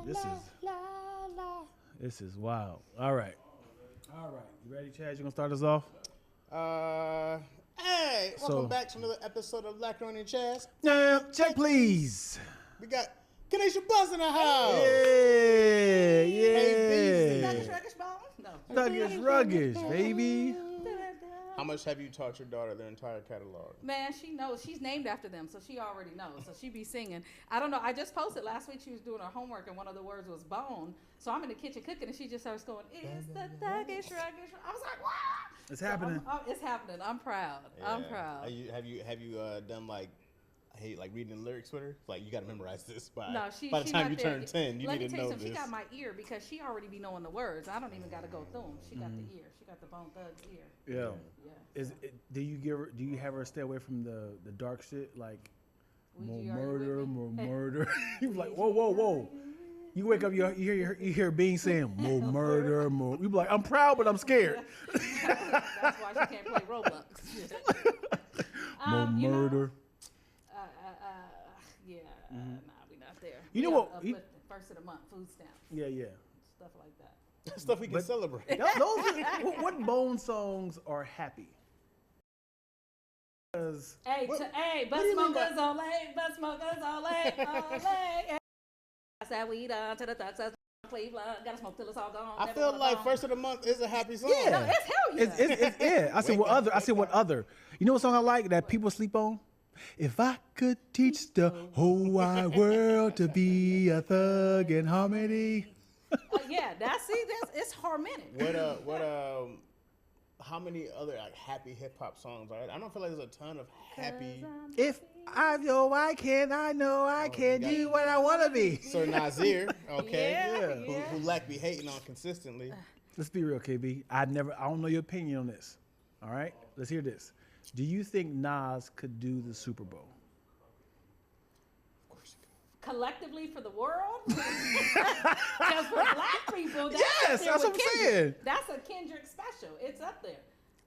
This is wild. All right. You ready, Chad? You gonna start us off? Hey, welcome back to another episode of Black Ronnie and Chaz. Yeah, check please. We got Kanisha Buzz in the house. Yeah. Thuggish Ruggish, baby. How much have you taught your daughter their entire catalog? Man, she knows. She's named after them, so she already knows. So she be singing. I don't know. I just posted last week. She was doing her homework, and one of the words was bone. So I'm in the kitchen cooking, and she just starts going, "It's the thuggish ruggish." I was like, "Wow!" It's happening. It's happening. I'm proud. Yeah. I'm proud. Have you done like reading the lyrics with her? Like you got to memorize this by she the time you there. turn 10. You Let need me to tell you know something. this. She got my ear because she already be knowing the words. I don't even got to go through them. She got the ear. She got the Bone Thugs ear. Yeah. Yeah. Do you have her stay away from the dark shit like more Ouija, are you with me? murder? You be like, whoa. You wake up, you hear Bean saying more murder, more. You be like, I'm proud, but I'm scared. That's why she can't play Roblox. More murder. Nah, we not there. You know what? First of the month, food stamps. Yeah. Stuff like that. Stuff we can celebrate. What Bone songs are happy? Hey, but smokers all late. I said weed on to the thugs, Cleveland. Gotta smoke till it's all gone. I feel like first of the month is a happy song. Yeah. No, it's hell yeah. It's yeah. I said what other? You know what song I like that people sleep on? If I could teach the whole wide world to be a thug in harmony. That's it's harmonic. How many other like happy hip hop songs are there? I don't feel like there's a ton of happy. If I know I can do what I want to be. Sir Nasir, okay, Yeah. Who Lack be hating on consistently. Let's be real, KB. I don't know your opinion on this. All right, let's hear this. Do you think Nas could do the Super Bowl? Collectively for the world? Because for black people, Yes, that's what I'm saying. That's a Kendrick special. It's up there.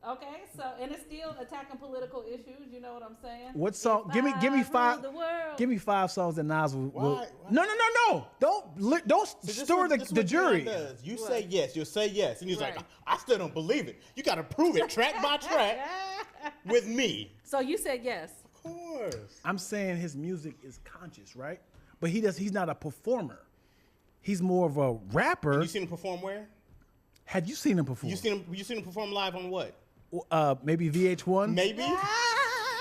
Okay, so and it's still attacking political issues. You know what I'm saying? What song? Give me five. Give me 5 songs that Nas will. Why? No. Don't stir the jury. Does. You say yes. You'll say yes, and he's like, I still don't believe it. You got to prove it track by track with me. So you said yes. Of course. I'm saying his music is conscious, right? But he's not a performer. He's more of a rapper. Have you seen him perform where? Have you seen him perform? You seen him perform live on what? Maybe VH1. Maybe.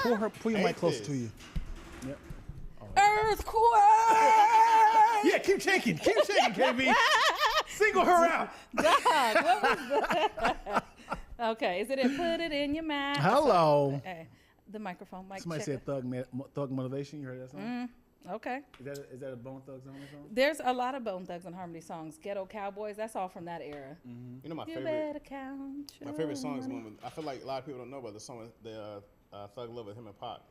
Pull your mic closer to you. Yep. Earthquake. Yeah, keep shaking, KB. Single her out. God, what was that? Okay, is it Put It In Your Mouth? Hello. Okay, the microphone. Somebody said Thug Motivation. You heard that song? Okay. Is that a Bone Thugs and Harmony song? There's a lot of Bone Thugs and Harmony songs. Ghetto Cowboys, that's all from that era. Mm-hmm. You know my favorite song is one with, I feel like a lot of people don't know about the song with the Thug Love with him and Pac.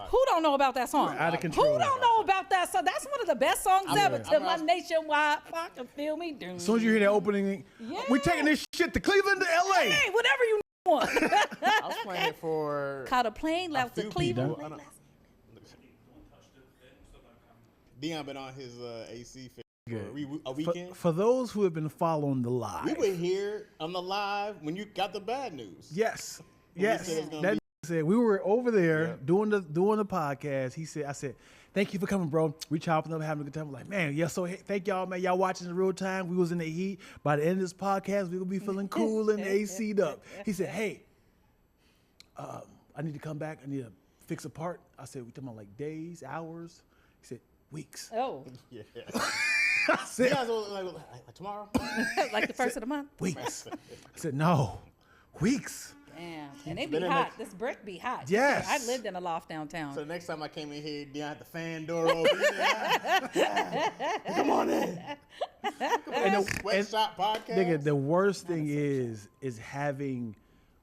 Who don't know about that song? Out of control. Who don't know about that song? That's one of the best songs ever. To my nationwide Pac and feel me doom. As soon as you hear that opening, we taking this shit to Cleveland to LA. Hey, whatever you want. I was playing it for Caught a plane, left to Cleveland. Dion been on his AC for a weekend. For those who have been following the live. We were here on the live when you got the bad news. Yes. That said we were over there doing the podcast. I said, thank you for coming, bro. We chopping up, having a good time. I'm like, man, so thank y'all, man. Y'all watching in real time. We was in the heat. By the end of this podcast, we will be feeling cool and AC'd up. He said, hey, I need to come back. I need to fix a part. I said, we talking about like days, hours? He said, weeks. Oh. Yeah. I said, like tomorrow? Like the first of the month? Weeks. I said, no, weeks. Damn. And it be hot. This brick be hot. Yes. I lived in a loft downtown. So the next time I came in here, Dion had the fan door open. Come on in. And the Sweatshop podcast. Nigga, the worst thing is having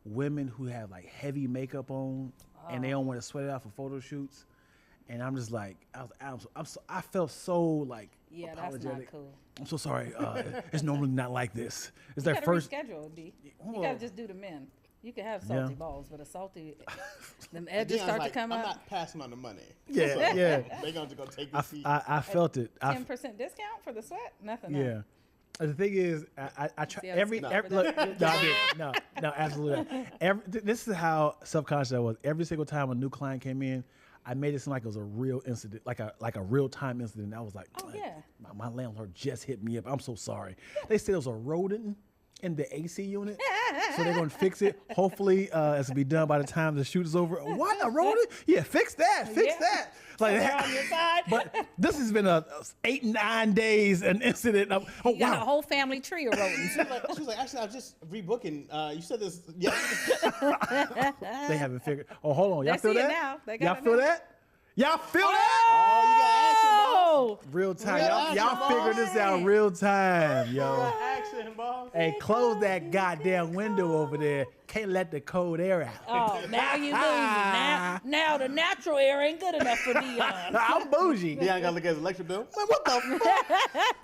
women who have like heavy makeup on and they don't want to sweat it out for photo shoots. And I'm just like, I felt so like apologetic. That's not cool. I'm so sorry. It's normally not like this. It's You like gotta first. reschedule, D. You gotta just do the men. You can have salty balls, but a salty, them edges start to come I'm out. not passing on the money. Yeah, So yeah. They're going to go take the seat. I felt it. 10% discount for the sweat? Nothing. Yeah. The thing is, I try See, I every skipped look. over that. No, I didn't. No, absolutely. This is how subconscious I was. Every single time a new client came in, I made it seem like it was a real incident, like a real time incident. I was like, Oh, yeah. my landlord just hit me up. I'm so sorry. They said it was a rodent in the AC unit, so they're going to fix it. Hopefully, it'll be done by the time the shoot is over. What, a rodent? Yeah, fix that. Fix Yeah. that. Like, They're on your side. but this has been a 8-9 days an incident. Oh You got a wow. whole family tree of rodents. She was like, actually, I was just rebooking. You said this. Yeah. They haven't figured. Oh, hold on. Y'all They feel see it that? now. They got Y'all it feel now. that? Y'all feel that? Oh, you got action, boss. Oh, Real time. Real Y'all action, figure this out real time, yo. Action, boss. Hey, close that goddamn window over there. Can't let the cold air out. oh, now you losing. Now the natural air ain't good enough for Dion. I'm bougie. Dion got to look at his electric bill. Like, what the fuck?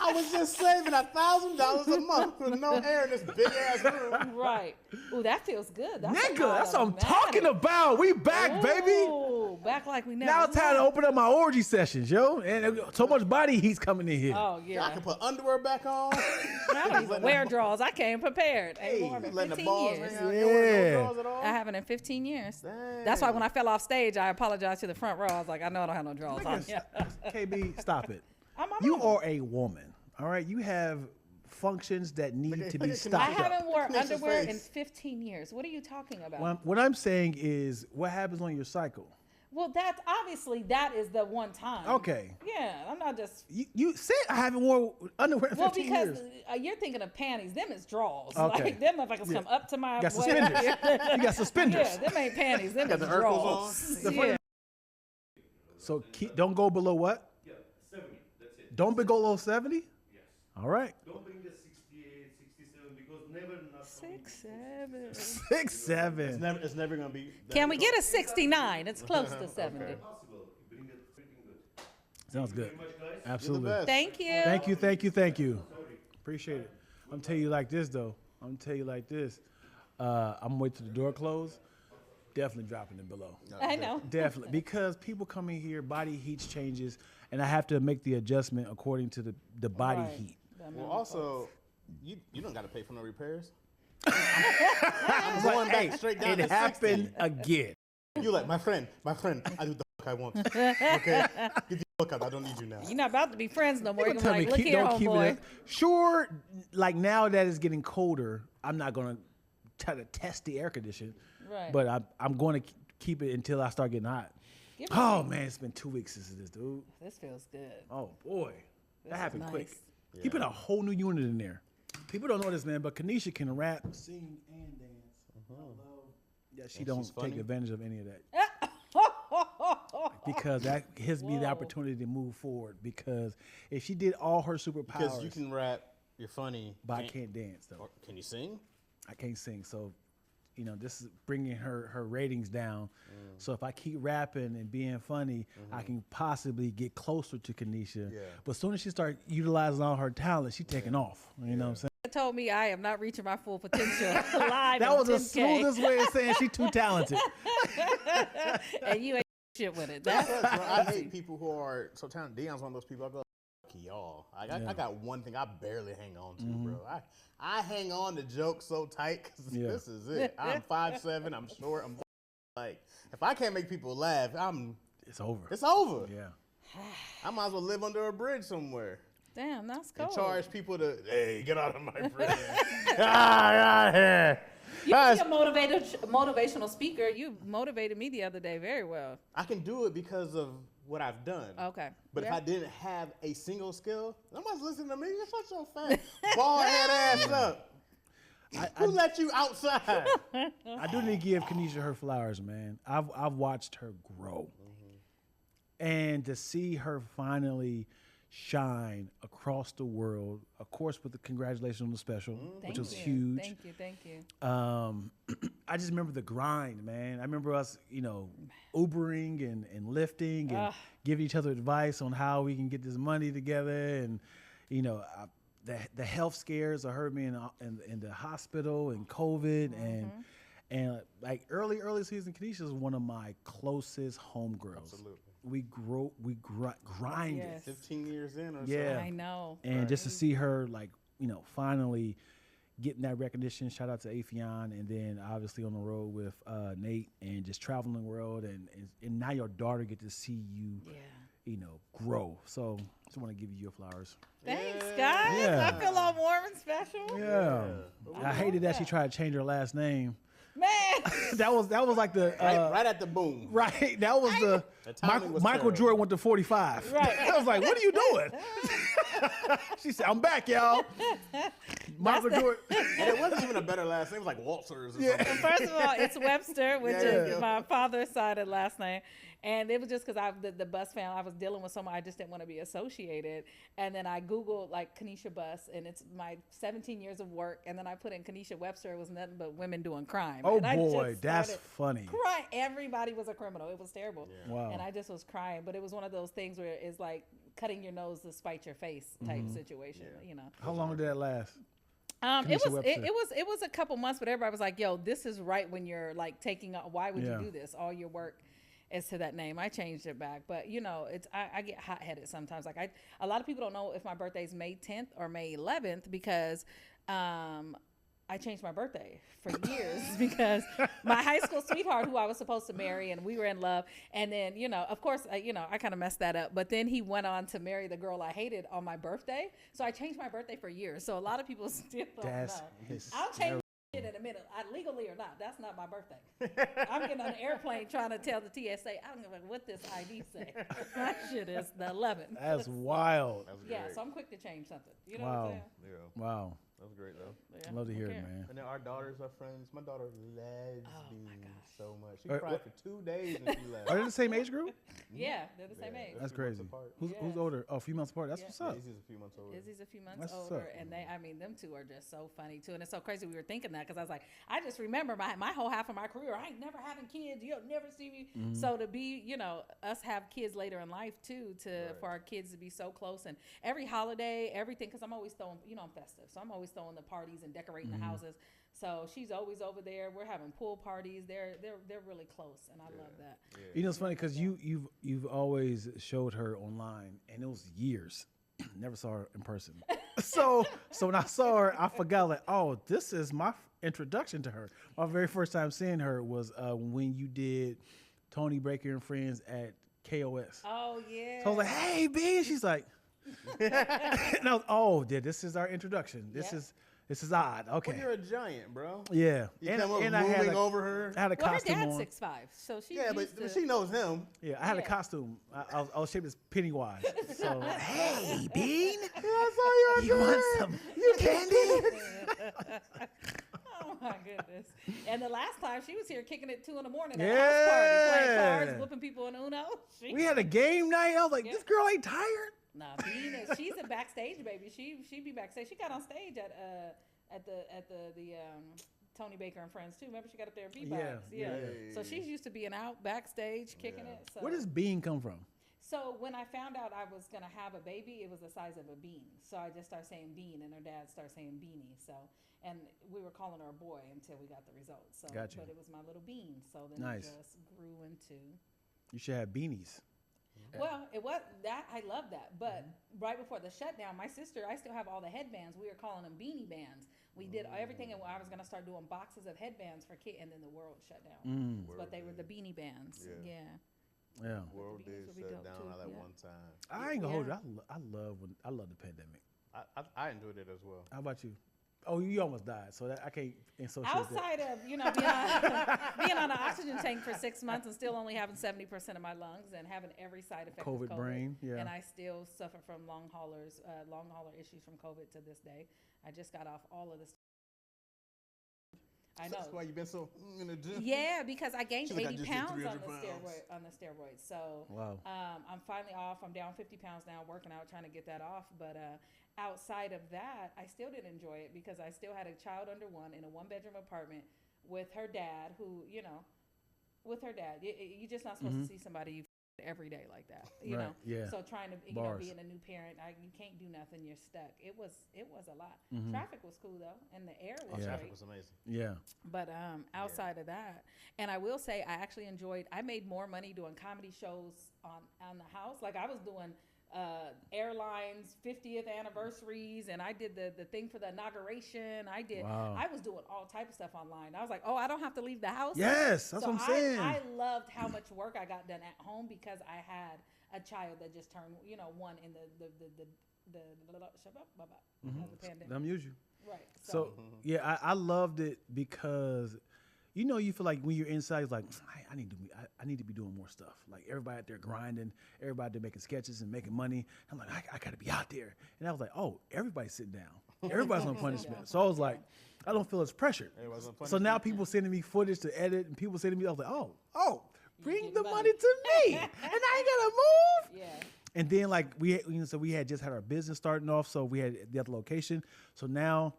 I was just saving $1,000 a month with no air in this big ass room. Right. Ooh, that feels good. That's Nigga, that's what I'm talking about. We back, baby. Ooh, back like we never Now it's time to open up my orgy sessions, yo. And so much body heat's coming in here. Oh, I yeah. can put underwear back on. I don't even wear drawers. I came prepared. Ain't worn in Letting the 15 balls years. hang out. You don't wear no Yeah. drawers at all? I haven't in 15 years. Dang. That's why when I fell off stage, I apologized to the front row. I was like, I know I don't have no drawers on. Yeah. KB, stop it. I'm You mama. are a woman, all right? You have functions that need to be look at I stopped up. haven't worn Kanisha's underwear in face. 15 years. What are you talking about? What I'm saying is, what happens on your cycle? Well, that's obviously that is the one time. Okay. Yeah, I'm not just. You said I haven't worn underwear in Well, 15 because years. you're thinking of panties. Them is drawers. Okay. Like them motherfuckers come up to my. You got waist. suspenders. You got suspenders. Yeah, them ain't panties. Them Got is the Urkels drawers. on. Yeah. So don't go below what? Yeah, 70. That's it. Don't be below 70? Yes. All right. Don't bring the 68, 67 because never enough. 6, 7. 6, 7. It's never going to be. Can we get a 69? It's close to 70. Possible. You bring it freaking good. Sounds good. Very much, guys. Absolutely. best. Thank you. Thank you, thank you, thank you. Appreciate it. I'm tell you like this though. I'm tell you like this. I'm wait till the door close. Definitely dropping it below. I know. Definitely, because people come in here, body heat changes, and I have to make the adjustment according to the body Right. heat. Well, also, you don't got to pay for no repairs. I'm going back straight down It to happened 60. again. You like, my friend, I do the fuck I want. Okay? Get the fuck out. I don't need you now. You're not about to be friends no more. You're Tell gonna be me, like, look here, don't keep homeboy. it. Sure, like now that it's getting colder, I'm not gonna try to test the air condition, Right. but I'm going to keep it until I start getting hot. Give me Oh man, it's been 2 weeks since this, dude. This feels good. Oh boy, that is happened quick. nice. He put a whole new unit in there. People don't know this, man, but Kanisha can rap, sing, and dance. Although, yeah, she And don't she's take funny. advantage of any of that because that gives me the Whoa. opportunity to move forward. Because if she did all her superpowers, Because you can rap, you're funny. but I can't dance though. Or can you sing? I can't sing, so this is bringing her ratings down. So if I keep rapping and being funny, I can possibly get closer to Kanisha. Yeah. But as soon as she starts utilizing all her talent, she's taking off. You know what I'm saying? Told me I am not reaching my full potential live. That in was the 10K. smoothest way of saying she's too talented. And you ain't shit with it. Bro, That's I hate people who are so talented. Dion's one of those people. I go, fuck y'all. I got one thing I barely hang on to, bro. I hang on to jokes so tight because Yeah. this is it. I'm 5'7", I'm short, I'm like, if I can't make people laugh, It's over. it's over. Yeah. I might as well live under a bridge somewhere damn. That's cool. and charge people to, hey, get out of my bridge. out here. You Guys, be a motivational speaker. You motivated me the other day very well. I can do it because of what I've done. Okay. But if Yeah. I didn't have a single skill, nobody's listening to me. Shut your fat bald head ass up. Who let you outside? I do need to give Kanisha her flowers, man. I've watched her grow. And to see her finally shine across the world, of course, with the congratulations on the special, which Thank was you. huge. Thank you. I just remember the grind, man. I remember us, Ubering and lifting and giving each other advice on how we can get this money together. And, the health scares of her being in the hospital and COVID and like early season. Kanisha is one of my closest homegirls. Absolutely. We grinded. Yes. 15 years in or Yeah. so. I know. And just to see her, like, finally getting that recognition. Shout out to Afion, and then obviously on the road with Nate, and just traveling the world, and now your daughter get to see you, grow. So just want to give you your flowers. Thanks, guys. Yeah. I feel all warm and special. Yeah, I hated that she tried to change her last name. Man. that was like the Right at the boom. right. That was the timing was Michael terrible. Jordan went to 45. Right. I was like, what are you doing? She said, I'm back, y'all. Michael Jordan. And it wasn't even a better last name. It was like Walters or something. First of all, it's Webster, which Yeah. is my father's side of last name. And it was just because the bus family, I was dealing with someone I just didn't want to be associated. And then I Googled like Kanisha Bus, and it's my 17 years of work. And then I put in Kanisha Webster. It was nothing but women doing crime. Oh, and I boy, just that's started funny. Crying. Everybody was a criminal. It was terrible. Yeah. Wow. And I just was crying. But it was one of those things where it's like cutting your nose to spite your face type situation, How long did that last? It Kanisha was Webster. it was a couple months, but everybody was like, "Yo, this is right when you're like taking up. Why would Yeah. you do this? All your work is to that name." I changed it back, but it's I get hot headed sometimes. Like a lot of people don't know if my birthday is May 10th or May 11th because I changed my birthday for years because my high school sweetheart, who I was supposed to marry, and we were in love. And then, of course, I kind of messed that up. But then he went on to marry the girl I hated on my birthday. So I changed my birthday for years. So a lot of people still don't know. I'll change shit in a minute, legally or not. That's not my birthday. I'm getting on an airplane trying to tell the TSA, I don't know what this ID say. My shit is the 11th. That's wild. That was Yeah, great. so I'm quick to change something. You know Wow. what I'm saying? Yeah. Wow. That was great, though. Yeah, Love to hear okay. it, man. And then our daughters are friends. My daughter loves me so much. She Are- cried for 2 days and she left. Are they the same age group? Yeah, they're the same Yeah, age. That's few months crazy. apart. Who's Yeah. older? Oh, a few months apart. That's Yeah. what's up. Izzy's a few months older. Izzy's a few months That's what's older, up. and them two are just so funny too. And it's so crazy we were thinking that because I was like, I just remember my whole half of my career, I ain't never having kids. You'll never see me. Mm-hmm. So to be, us have kids later in life too, for our kids to be so close, and every holiday, everything, because I'm always throwing, I'm festive, so I'm always throwing the parties and decorating Mm-hmm. the houses. So she's always over there. We're having pool parties. They're really close, and I love that. You know, it's funny because you've always showed her online, and it was years. Never saw her in person. so when I saw her, I forgot, like, oh, this is my introduction to her. My very first time seeing her was when you did Tony Baker and Friends at KOS. Oh yeah. So I was like, hey, B. And she's like, and I was, oh, yeah, this is our introduction. This is odd. Okay. Well, you're a giant, bro. Yeah. You come up I had moving a, over her. I had a Well, her costume dad's on. 6'5", so she Yeah, but used to, she knows him. Yeah, I had a Yeah. costume. I was shaped as Pennywise. So, hey, Bean, I saw you want some candy? Oh my goodness! And the last time she was here kicking it 2 a.m. at a Yeah. house party, playing cards, whooping people in Uno. We had a game night. I was like, Yeah. this girl ain't tired. Nah, Bean is, she's a backstage baby. She be backstage. She got on stage at the Tony Baker and Friends too. Remember she got up there at V-Box? Yeah. So she's used to being out backstage kicking it. So. Where does Bean come from? So when I found out I was gonna have a baby, it was the size of a bean. So I just started saying bean, and her dad started saying beanie. So, and we were calling her a boy until we got the results. So, Gotcha. but it was my little bean. So then Nice. it just grew into. You should have beanies. Well, it was that I love that, but right before the shutdown, my sister, I still have all the headbands. We were calling them beanie bands. We did everything, and I was gonna start doing boxes of headbands for kids, and then the world shut down. But they were the beanie bands. Yeah. Yeah. World The beanies did would be shut dope, down too, all at yeah. one time. I ain't gonna hold you. Yeah. I love the pandemic. I enjoyed it as well. How about you? Oh, you almost died, so that I can't associate that. Outside of being on an oxygen tank for 6 months and still only having 70% of my lungs and having every side effect of COVID COVID, brain, yeah. and I still suffer from long hauler issues from COVID to this day. I just got off all of this. I know. That's why you've been so in the gym. Yeah, because I gained She's like, I 80 just did pounds 300 pounds. on the steroids. So Wow. I'm finally off. I'm down 50 pounds now, working out, trying to get that off. But outside of that, I still didn't enjoy it because I still had a child under 1 in a 1-bedroom apartment with her dad, who, with her dad. You're just not supposed to see somebody you every day like that, you Right, know. yeah. So trying to, you know, Bars. being a new parent, you can't do nothing. You're stuck. It was a lot. Mhm. Traffic was cool though, and the air was Yeah. Traffic great. was amazing. Yeah. But outside of that, and I will say, I actually enjoyed. I made more money doing comedy shows on the house. Like I was doing airlines 50th anniversaries, and I did the thing for the inauguration. Wow. I was doing all type of stuff online. I was like, oh, I don't have to leave the house. Yes, that's So what I'm saying. I loved how much work I got done at home because I had a child that just turned, you know, one in the pandemic. I'm usual. Right. So yeah, I loved it because, you know, you feel like when you're inside, it's like I need to be doing more stuff. Like everybody out there grinding, everybody there making sketches and making money. I'm like, I got to be out there. And I was like, oh, everybody's sitting down. Everybody's on punishment. So I was like, I don't feel as pressured. Everybody's on So now punishment. people sending me footage to edit, and people sending me. I was like, oh, bring get the money. money to me, and I ain't gotta move. Yeah. And then like we had just had our business starting off, so we had the other location. So now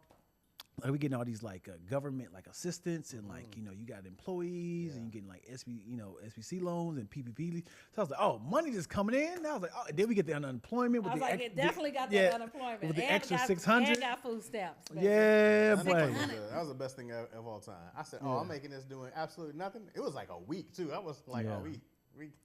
like we getting all these like government like assistance and like, you know, you got employees and you getting like SBC loans and PPP. So I was like, oh, money just coming in. And I was like, oh, then we get the unemployment with I was the like, it definitely got that unemployment. with the and extra got, 600. And got food stamps. baby. Yeah, That boy. was the best thing of all time. I said, I'm making this doing absolutely nothing. It was like a week too. I was like, Yeah. oh, we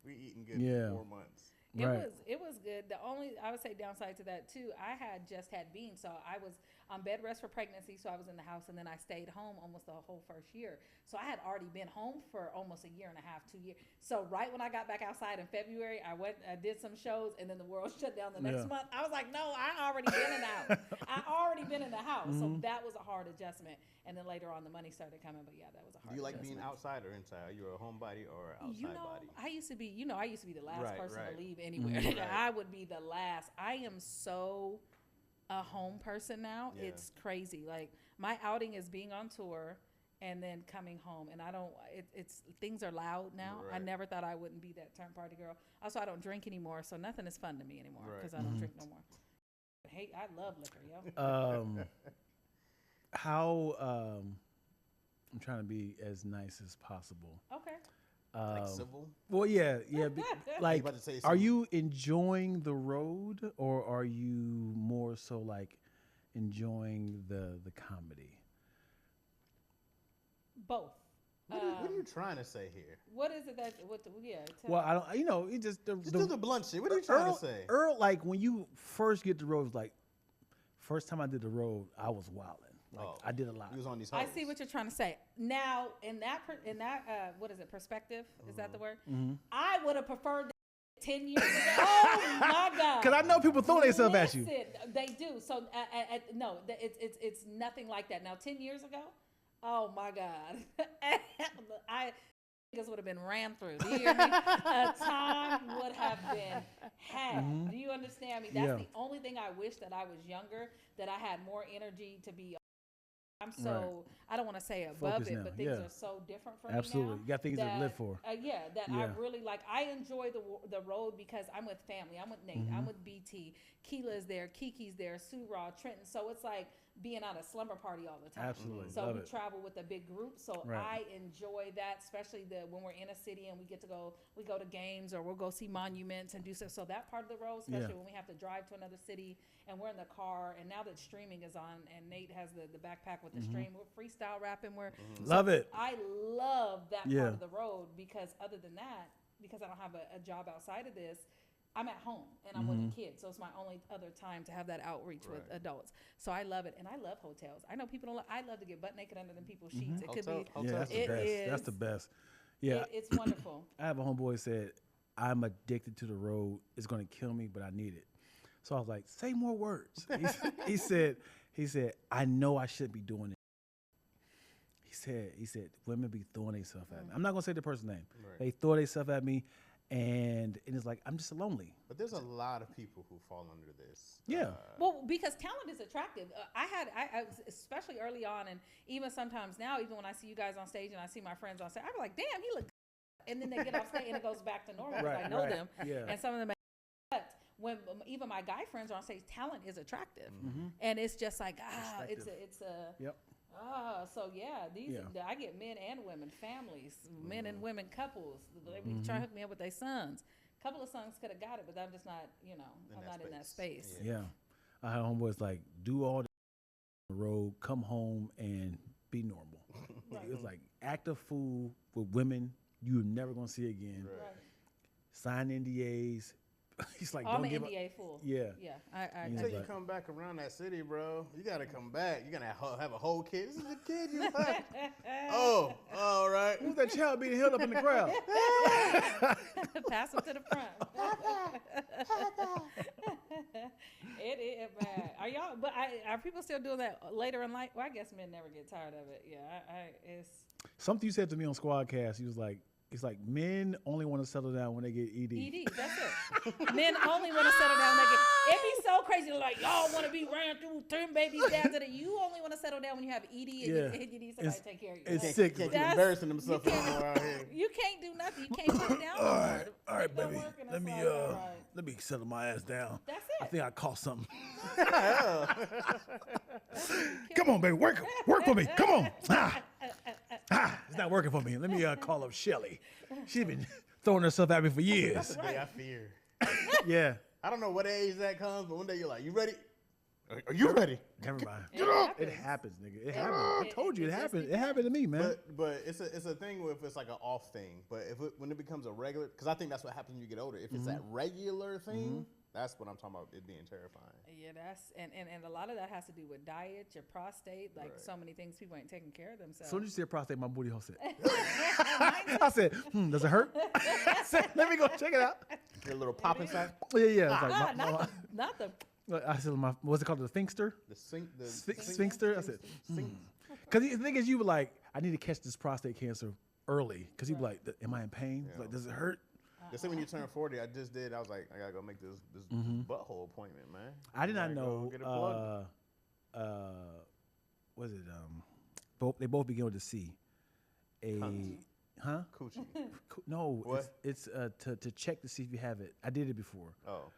eating good Yeah. for 4 months. Right. It was good. The only, I would say, downside to that too, I had just had beans, so I was on bed rest for pregnancy, so I was in the house, and then I stayed home almost the whole first year. So I had already been home for almost a year and a half, 2 years. So right when I got back outside in February, I did some shows, and then the world shut down the next month. I was like, no, I already been in the house. I already been in the house. So that was a hard adjustment. And then later on, the money started coming, but yeah, that was a hard. Do you like adjustment. being outside or inside? Are you a homebody or outside You know, body? I used to be the last Right, person right. to leave anywhere. Right. I would be the last. I am so a home person now. Yeah. It's crazy. Like my outing is being on tour and then coming home, and I don't. It's things are loud now. I Right. never thought I wouldn't be that turn party girl. Also, I don't drink anymore, so nothing is fun to me anymore Right. because I don't drink no more. Hey, I love liquor, yo. How I'm trying to be as nice as possible. Okay. Like civil? Well, yeah. Like, about to say are something. you enjoying the road, or are you more so like enjoying the comedy? Both. What are you trying to say here? What is it that? Yeah. Tell Well, me. I don't. You know, it just Just do the blunt shit. What are you trying to say? Earl, like when you first get the road, it's like first time I did the road, I was wilding. Like I did a lot. You was on these I hoes. see what you're trying to say. Now, in that what is it? Perspective? Is that the word? I would have preferred 10 years ago. Oh my God! Because I know people throw themselves at you. Listen, they do. So no, it's nothing like that. Now, 10 years ago, oh my God, I niggas would have been ran through. Do you hear me? A time would have been had. Do you understand me? That's the only thing I wish that I was younger, that I had more energy to be. I'm so, Right. I don't want to say above Focus it, now, but things yeah. are so different for Absolutely. me now. You got things to live for. I Yeah. really like. I enjoy the road because I'm with family. I'm with Nate. I'm with BT. Keela is there. Kiki's there. Sue Raw, Trenton. So it's like being at a slumber party all the time. Absolutely. So Love we it. travel with a big group. So Right. I enjoy that, especially when we're in a city and we get to go. We go to games or we'll go see monuments and do stuff. So that part of the road, especially when we have to drive to another city and we're in the car. And now that streaming is on, and Nate has the backpack with the stream, we're freestyle rapping. Love it. I love that Yeah. part of the road because other than that, because I don't have a job outside of this, I'm at home and I'm with the kids. So it's my only other time to have that outreach with adults. So I love it. And I love hotels. I know people don't I love to get butt naked under them people's sheets. It could be, Yeah, that's the It best. is- That's the best. Yeah. it's wonderful. I have a homeboy said, I'm addicted to the road. It's going to kill me, but I need it. So I was like, say more words. He said, I know I should be doing it. He said, women be throwing themselves at me. I'm not going to say the person's name. Right. They throw themselves at me, and it's like, I'm just lonely. But there's a lot of people who fall under this. Yeah. Well, because talent is attractive. I especially early on, and even sometimes now, even when I see you guys on stage and I see my friends on stage, I'm like, damn, he look good. And then they get off stage and it goes back to normal because I know them. Yeah. And some of them, but when even my guy friends are on stage, talent is attractive. And it's just like, it's a. Yep. So yeah, I get men and women, families, men and women couples. They be trying to hook me up with their sons A couple of songs could have got it, but I'm just not, I'm not in that space. Yeah. I had homeboys like, do all the road, come home and be normal. It was like act a fool with women you're never gonna see again. Right. Sign NDAs. He's like, I'm don't an give NDA up. fool. Yeah. Yeah. Until you come back around that city, bro, you gotta come back. You're gonna have a whole kid. This is the kid you like. Oh, all right. Who's that child being held up in the crowd? Pass him to the front. It is bad. Are y'all? But are people still doing that later in life? Well, I guess men never get tired of it. Yeah, it's Something you said to me on Squadcast. He was like, it's like men only want to settle down when they get ED. ED. That's it. Men only want to settle down. It'd be so crazy. Like y'all want to be ran through, turn babies down to the. You only want to settle down when you have ED and you need somebody to take care of you. It's Like, sick. Can't keep embarrassing himself anymore out here. You can't do nothing. You can't put it down. All right, Keep on baby. working. Let It's me like, all right. let me settle my ass down. That's I it. think I caught something. Come on, baby, work for me. Come on. It's not working for me. Let me call up Shelly. She's been throwing herself at me for years. That's the day I fear. Yeah. I don't know what age that comes, but one day you're like, you ready? Are you ready? Never mind. It It happens, nigga. It happens. I told you it happened. It happened to me, man. But it's a thing if it's like an off thing. But when it becomes a regular, because I think that's what happens when you get older. If it's that regular thing, that's what I'm talking about. It being terrifying. Yeah, that's and a lot of that has to do with diet, your prostate, like so many things. People ain't taking care of themselves. As soon as you said prostate, my booty hole said. I said, does it hurt? I said, let me go check it out. Get a little pop inside. Yeah. I was like, not the I said, what's it called? The sphincter? The Sphincter? I said, because the thing is, you were like, I need to catch this prostate cancer early. Because you'd be like, am I in pain? Yeah. Like, does it hurt? The same when you turn 40, I was like, I gotta go make this butthole appointment, man. I did not Gotta go know. get it plugged. Was it? They both begin with a C. Coochie. Huh? Coochie. No, What? it's to check to see if you have it. I did it before. Oh.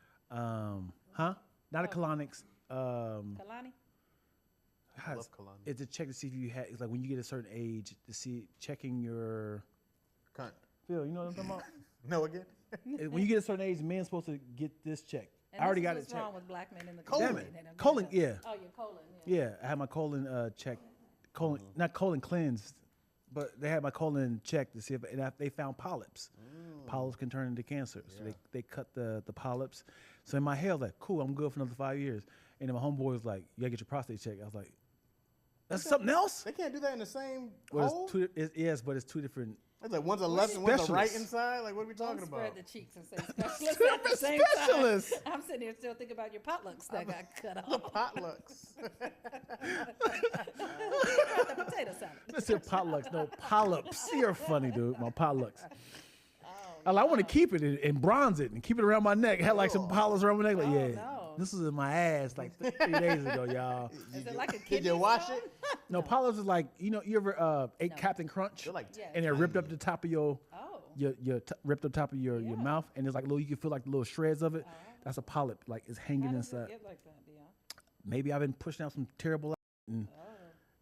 Huh? Not a colonics. Kalani. I love Kalani. It's to check to see if you have. It's like when you get a certain age to see checking your. Cunt. Phil, you know what I'm talking about? No again? When you get a certain age, men's supposed to get this checked. And I already this got is it what's wrong checked. with black men in the Colon. community. They don't get Colon, that. yeah. Oh, your colon. Yeah. Yeah, I had my colon checked. Colon, not colon cleansed, but they had my colon checked to see if they found polyps. Polyps can turn into cancer, so they cut the polyps. So in my head, I was like, cool, I'm good for another 5 years. And then my homeboy was like, you gotta get your prostate checked. I was like, that's something else? They can't do that in the same Well, hole? yes, but it's two different. It's like one's a left and one's a right Specialists. inside. Like, what are we Don't talking spread about? the cheeks and say specialist at the same Specialists. time. I'm sitting here still thinking about your potlucks that got cut off. Potlucks. The potato salad. Let's say potlucks, no polyps. You're funny, dude. My potlucks. I want to keep it and bronze it and keep it around my neck. Had like some polyps around my neck. Like, Oh, yeah, no. this was in my ass like 3 days ago, y'all. Is it like a Did kidney you wash stone? it? No, polyps is like, you ever ate Captain Crunch? They're like, Yeah. And they're ripped up the top of your Oh. ripped up top of your Yeah. mouth, and there's like little, you can feel like the little shreds of it. That's a polyp, like it's hanging How does it inside. get like that, Dion? Maybe I've been pushing out some terrible, and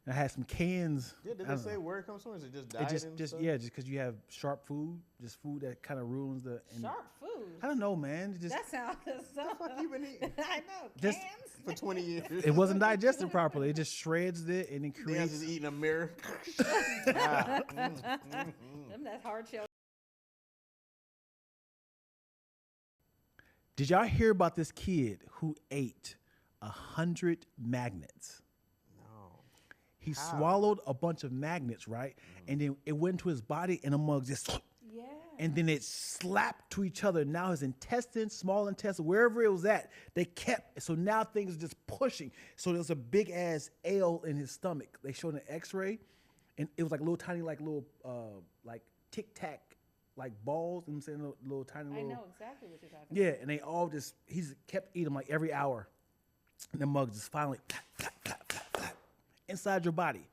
I had some cans. yeah, did I they don't say know. where it comes from? Is it just It diet just and just stuff? yeah, just because you have sharp food, just food that kind of ruins the. And Sharp food. I don't know, man. It just That sounds so. What you been eating I know. Just- Cans. for 20 years? it wasn't digested properly. It just shreds it and it Dan's creates. just eating a mirror. Them that hard shell. Did y'all hear about this kid who ate 100 magnets? No. He swallowed a bunch of magnets, right? And then it went into his body, and a mug just. Yeah. And then it slapped to each other. Now his intestines, small intestine, wherever it was at, they kept. So now things are just pushing. So there's a big ass L in his stomach. They showed an X-ray, and it was like little tiny, like Tic Tac, like balls. You know what I'm saying, little tiny. I Little, know exactly what you're talking Yeah, and they all just. He's kept eating like every hour, and the mug just finally inside your body.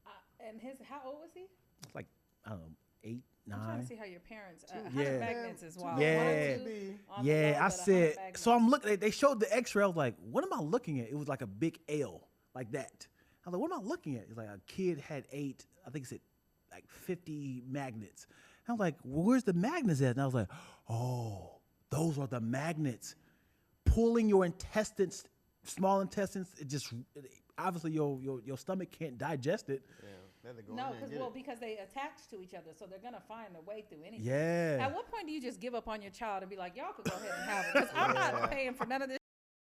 about. And how old was he? It's like I don't know, 8, I'm trying 9. to see how your parents. Yeah. 100 magnets is wild. Yeah. 1 or 2 on the Yeah, low, I but 100 said. magnets. So I'm looking. They showed the X-ray. I was like, "What am I looking at?" It was like a big L, like that. I was like, "What am I looking at?" It's like a kid had ate. I think it said like 50 magnets. And I was like, well, "Where's the magnets at?" And I was like, "Oh, Those are the magnets. Pulling your intestines, small intestines, obviously your stomach can't digest it. Yeah, no, because they attach to each other, so they're gonna find a way through anything. Yeah. At what point do you just give up on your child and be like, y'all could go ahead and have it? Because I'm not paying for none of this.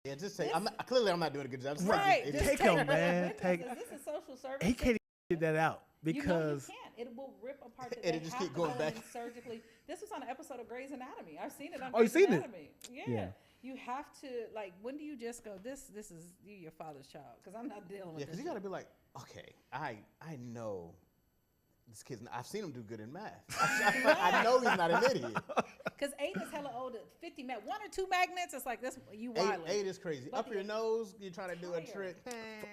Yeah, just say. Clearly, I'm not doing a good job. Just Right. Just Just take him, man. Take. Is this a social service? He can't get that out because you can't. It will rip apart. It'll just keep going back surgically. This was on an episode of Grey's Anatomy. I've seen it on. Oh, you seen Anatomy. it? Yeah. You have to when do you just go? This is you, your father's child, because I'm not dealing with. Yeah, because you got to be like, okay, I know this kid's. I've seen him do good in math. I know he's not an idiot. Because 8 is hella old. 50 1 or 2 magnets. It's like this. You wildin'. 8 is crazy. Up your nose. You're trying to do a trick.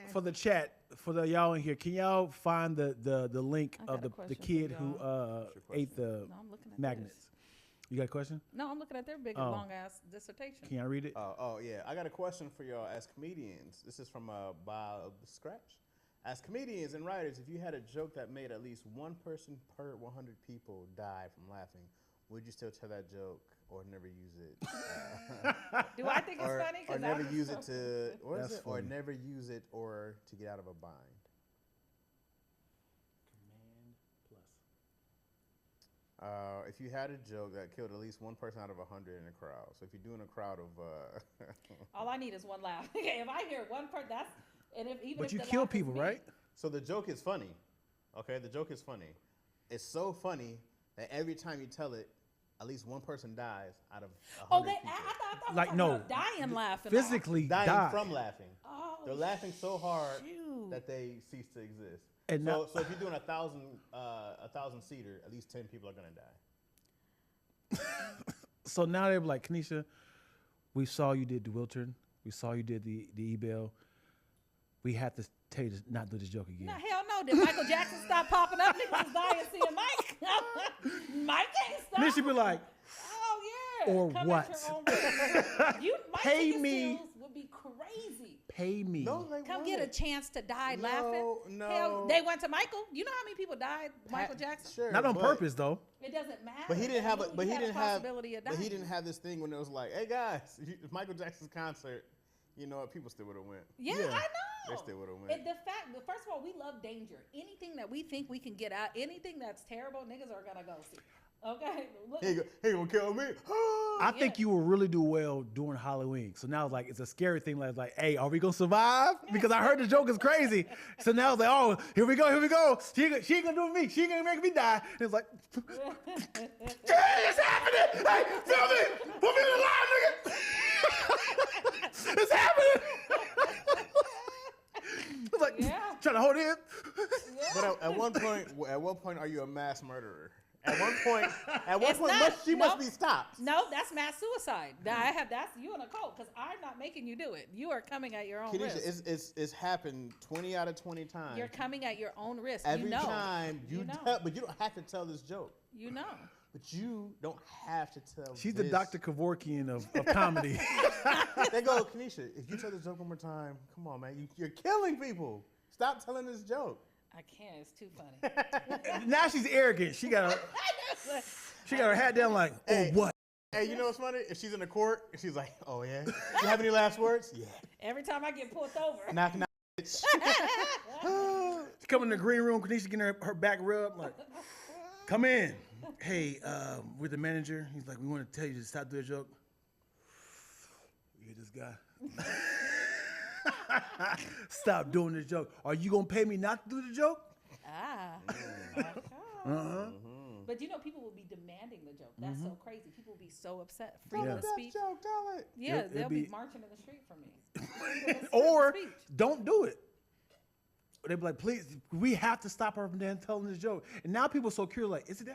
For the chat, for the y'all in here, can y'all find the link of the kid who ate the magnets? You got a question? No, I'm looking at their big long ass dissertation. Can I read it? Oh yeah, I got a question for y'all as comedians. This is from Bob Scratch. As comedians and writers, if you had a joke that made at least one person per 100 people die from laughing, would you still tell that joke or never use it? Do I think it's funny? Or never use it to or never use it or to get out of a bind. If you had a joke that killed at least one person out of 100 in a crowd, so if you're doing a crowd of, all I need is one laugh. Okay, if I hear one person, that's But you kill people, right? So the joke is funny. Okay, the joke is funny. It's so funny that every time you tell it, at least one person dies out of 100 people. I thought like no, dying laughing. Physically dying from laughing. Oh, they're laughing so hard that they cease to exist. And so if you're doing a 1,000 seater, at least 10 people are gonna die. So now they're like, Kanisha, we saw you did the Wiltern. We saw you did the E-Bell. We have to tell you to not do this joke again. No, hell no. Did Michael Jackson stop popping up? Niggas was dying seeing Mike. Mike ain't stop. Then she be like, oh, yeah. Or come what? Pay me. Would be crazy. Pay me. No, they Come wouldn't. get a chance to die laughing. No. Hell, they went to Michael. You know how many people died? Michael Jackson. Sure, Not on purpose though. It doesn't matter. But he didn't have. But he didn't have this thing when it was like, hey guys, if Michael Jackson's concert, you know what? People still would have went. Yeah, I know. They still would have went. First of all, we love danger. Anything that we think we can get out, anything that's terrible, niggas are gonna go see. Okay. He gonna kill me. I think you will really do well during Halloween. So now it's like it's a scary thing. Like, hey, are we gonna survive? Because I heard the joke is crazy. So now it's like, oh, here we go. She ain't gonna do me. She ain't gonna make me die. And it's like, hey, it's happening. Hey, film me. Put me in the line, nigga. It's happening. It's like trying to hold it. But at one point, are you a mass murderer? At one point, she must be stopped. No, that's mass suicide. That's you in a cult because I'm not making you do it. You are coming at your own risk. It's happened 20 out of 20 times. You're coming at your own risk. Every time but you don't have to tell this joke. You know. But you don't have to tell. She's the Dr. Kevorkian of comedy. They go, Kanisha, if you tell this joke one more time, come on, man, you're killing people. Stop telling this joke. I can't. It's too funny. Now she's arrogant. She got her hat down like, hey, what? Hey, you know what's funny? If she's in the court, she's like, oh, yeah? You have any last words? Yeah. Every time I get pulled over. Knock, bitch. She come in the green room, Kanisha getting her back rubbed. Like, come in. Hey, we're the manager. He's like, we want to tell you to stop doing a joke. You hear this guy? Stop doing this joke. Are you going to pay me not to do the joke? But you know, people will be demanding the joke. That's so crazy. People will be so upset. Freedom of speech. Joke, tell it. Yeah, they'll be marching in the street for me. Or don't do it. They'd be like, please, we have to stop her from telling this joke. And now people are so curious, like, is it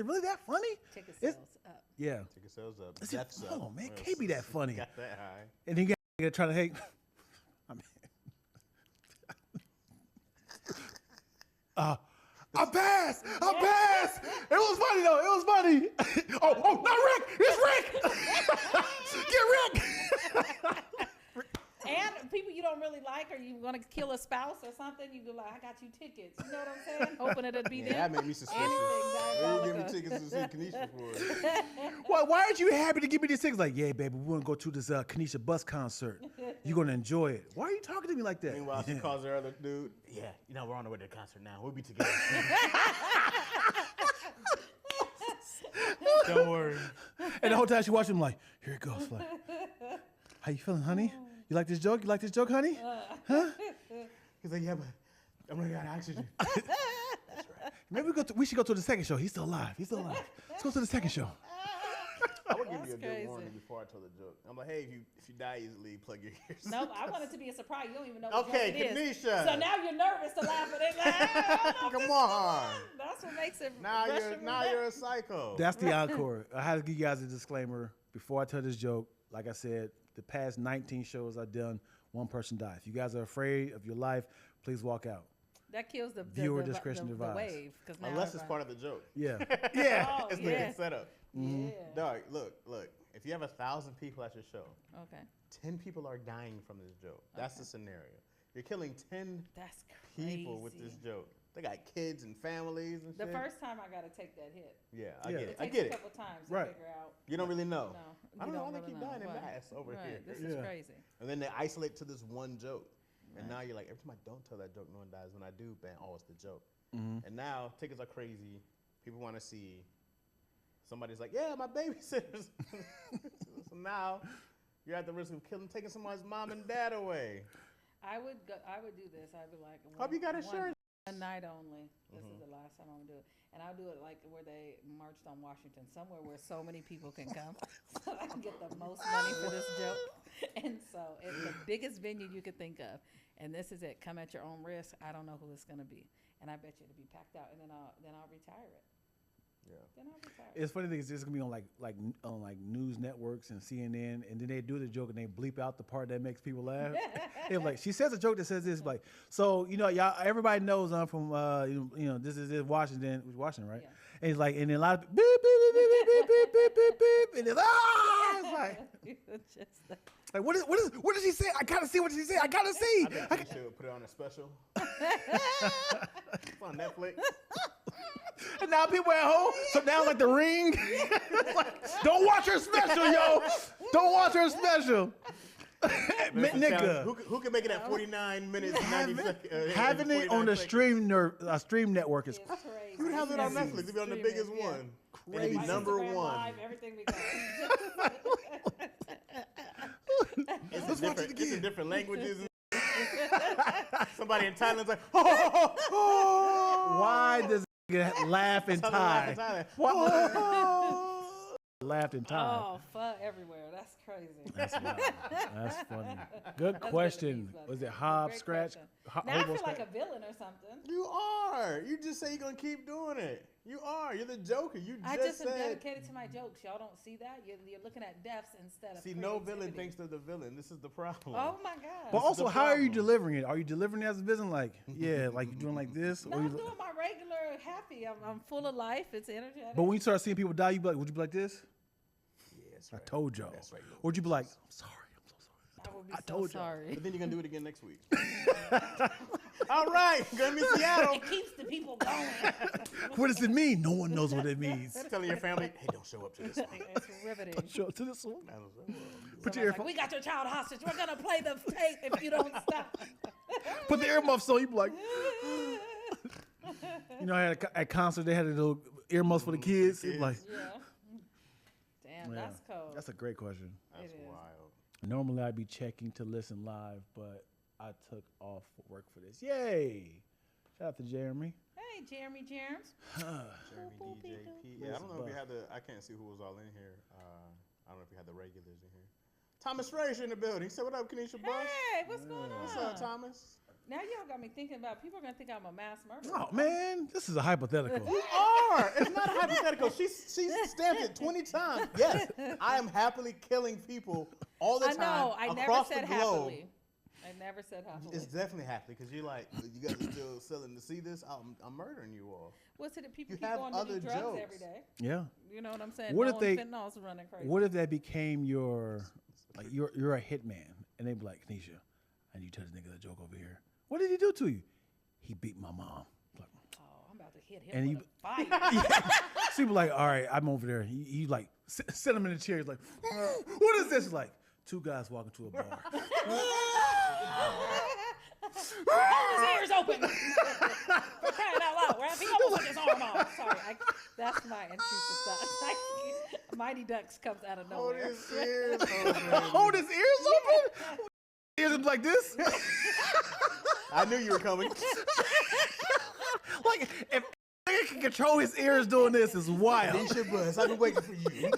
really that funny? Ticket sales up. Yeah. Ticket sales up. Death's up. Oh, man, it can't be that funny. Got that high. And then you got to try to hate. I mean, I passed. It was funny though. It was funny. oh, not Rick. It's Rick. Get Rick. And people you don't really like, or you want to kill a spouse or something, you go like, I got you tickets. You know what I'm saying? Hoping it'll be Yeah, them. that made me suspicious. Anything You give me diabolical. tickets to see Kanisha for it. Why aren't you happy to give me these tickets? Like, yeah, baby, we're gonna go to this Kanisha bus concert. You're gonna enjoy it. Why are you talking to me like that? Meanwhile, she calls her other dude. Yeah, you know, we're on the way to the concert now. We'll be together. Don't worry. And the whole time she watching him like, here it goes. Like, how you feeling, honey? You like this joke? You like this joke, honey? Huh? He's like, yeah, but I'm running out of oxygen. Maybe we should go to the second show. He's still alive. He's still alive. Let's go to the second show. I would give you a That's good crazy. warning before I tell the joke. I'm like, hey, if you die easily, plug your ears. Nope, I want it to be a surprise. You don't even know what Okay, joke it is. Kanisha. So now you're nervous to laugh at it. Like, I don't know if Come this is on. fun. That's what makes it. Now Russian now roulette. you're a psycho. That's the encore. I had to give you guys a disclaimer before I tell this joke. Like I said, the past 19 shows I've done, one person died. If you guys are afraid of your life, please walk out. That kills the Viewer the, discretion the advised. wave. Now Unless it's everybody- part of the joke. Yeah. Yeah. Oh, It's yeah. the setup. Yeah. Dog, look. If you have 1,000 people at your show, Okay. 10 people are dying from this joke. That's the scenario. You're killing 10 That's crazy. people with this joke. They got kids and families and The shit. first time I got to take that hit. Yeah, Yeah. I get It it. I takes get a it. couple times Right. to figure out. You don't really know. No, I don't you know why they really keep dying in Right. mass over Right. here. This Yeah. is crazy. And then they isolate to this one joke. And Right. now you're like, every time I don't tell that joke, no one dies. When I do, bang, oh, it's the joke. Mm-hmm. And now tickets are crazy. People want to see. Somebody's like, yeah, my babysitters. So now you're at the risk of taking someone's mom and dad away. I would do this. I'd be like, Hope you got insurance. One night only. This is the last time I'm gonna do it, and I'll do it like where they marched on Washington, somewhere where so many people can come, so I can get the most money for this joke. And so it's the biggest venue you could think of, and this is it. Come at your own risk. I don't know who it's gonna be, and I bet you it'll be packed out, and then I'll retire it. Yeah. Then I'll retire. It's funny thing is it's gonna be on like news networks and CNN, and then they do the joke and they bleep out the part that makes people laugh. They're like, she says a joke that says this, like, so you know, y'all, everybody knows I'm from you know, this is Washington, right? Yeah. And it's like, and then a lot of beep beep beep beep beep beep beep beep beep beep, and it's it's like, like what does she say? I gotta see what she said. I gotta see. I think you should put it on a special. It's on Netflix. And now people at home, so now like the Ring. Like, don't watch her special, yo. Don't watch her special. Nigga. Who can make it at 49 minutes and 90 seconds? Having it on the stream network is It's crazy. You would have it on Netflix. It'd be on the biggest Yeah. one. And it'd be My number Instagram one. Live, everything we got. It's in different languages. Somebody in Thailand's like, oh. why does it laugh in Thai? Laughed in Thai. Oh, fuck everywhere. That's crazy. That's wild. That's funny. Good That's question. what it is, Was it Great Hob Scratch? question. Now I Hobo feel like Scratch? a villain or something. You are. You just say you're going to keep doing it. You are. You're the Joker. You I just just am said. dedicated to my jokes. Y'all don't see that? You're looking at deaths instead of See, no villain creativity. thinks they're the villain. This is the problem. Oh my God. But This is also, the how are you problem. delivering it? Are you delivering it as a business? Like, yeah, like you doing like this? No, Or I'm you, doing my regular happy. I'm full of life. It's energetic. but when you start seeing people die, would you be like this? Yeah, that's I right. told y'all. That's right. Or would you be like, I'm sorry, I'm so sorry. I would be I so told y'all. sorry. But then you're going to do it again next week. All right. Going to be Seattle. It keeps the people going. What does it mean? No one knows what it means. Telling your family, hey, don't show up to this one. It's riveting. Show it to this one. I was like, well, Put Someone's your like, earphone, we got your child hostage. We're gonna play the tape if you don't stop. put the earmuffs on. You be like, you know, I had at concert they had a little earmuffs for the kids. It's like, Yeah. Damn, yeah. that's cold. That's a great question. that's It is. wild. Normally I'd be checking to listen live, but I took off work for this. Yay! Shout out to Jeremy. Hey, Jeremy Jerms. Jeremy, DJ, P. Yeah, I don't know if you had I can't see who was all in here. I don't know if you had the regulars in here. Thomas Frazier in the building. Say, what up, Kanisha Bush? Hey, what's going on? What's up, Thomas? Now y'all got me thinking about people are gonna think I'm a mass murderer. Oh man, this is a hypothetical. You are. It's not a hypothetical. She stamped it 20 times. Yes, I am happily killing people all the I time know. I never across said the globe. happily. I never said happily. It's definitely happy because you're like, you guys are still selling to see this. I'm murdering you all. What's it that people You keep have going to other do drugs jokes. every day? Yeah. You know what I'm saying? What no if they- fentanyl's running crazy. What if that became your, like you're a hitman, And they be like, Kanisha, I need you to tell this nigga a joke over here. What did he do to you? He beat my mom. Like, Oh, I'm about to hit And him with a fire. she be like, all right, I'm over there. He like, sit him in the chair. He's like, what is this? He's like, two guys walking to a bar. His ears open. For crying out loud, right? He almost took his arm off. Sorry, that's my intrusive thought. Mighty Ducks comes out of Hold nowhere. his ears open. Hold his ears open? Ears are like this? I knew you were coming. Like, if nigga can control his ears doing this, is wild. Kanisha Buzz, I've been waiting for you.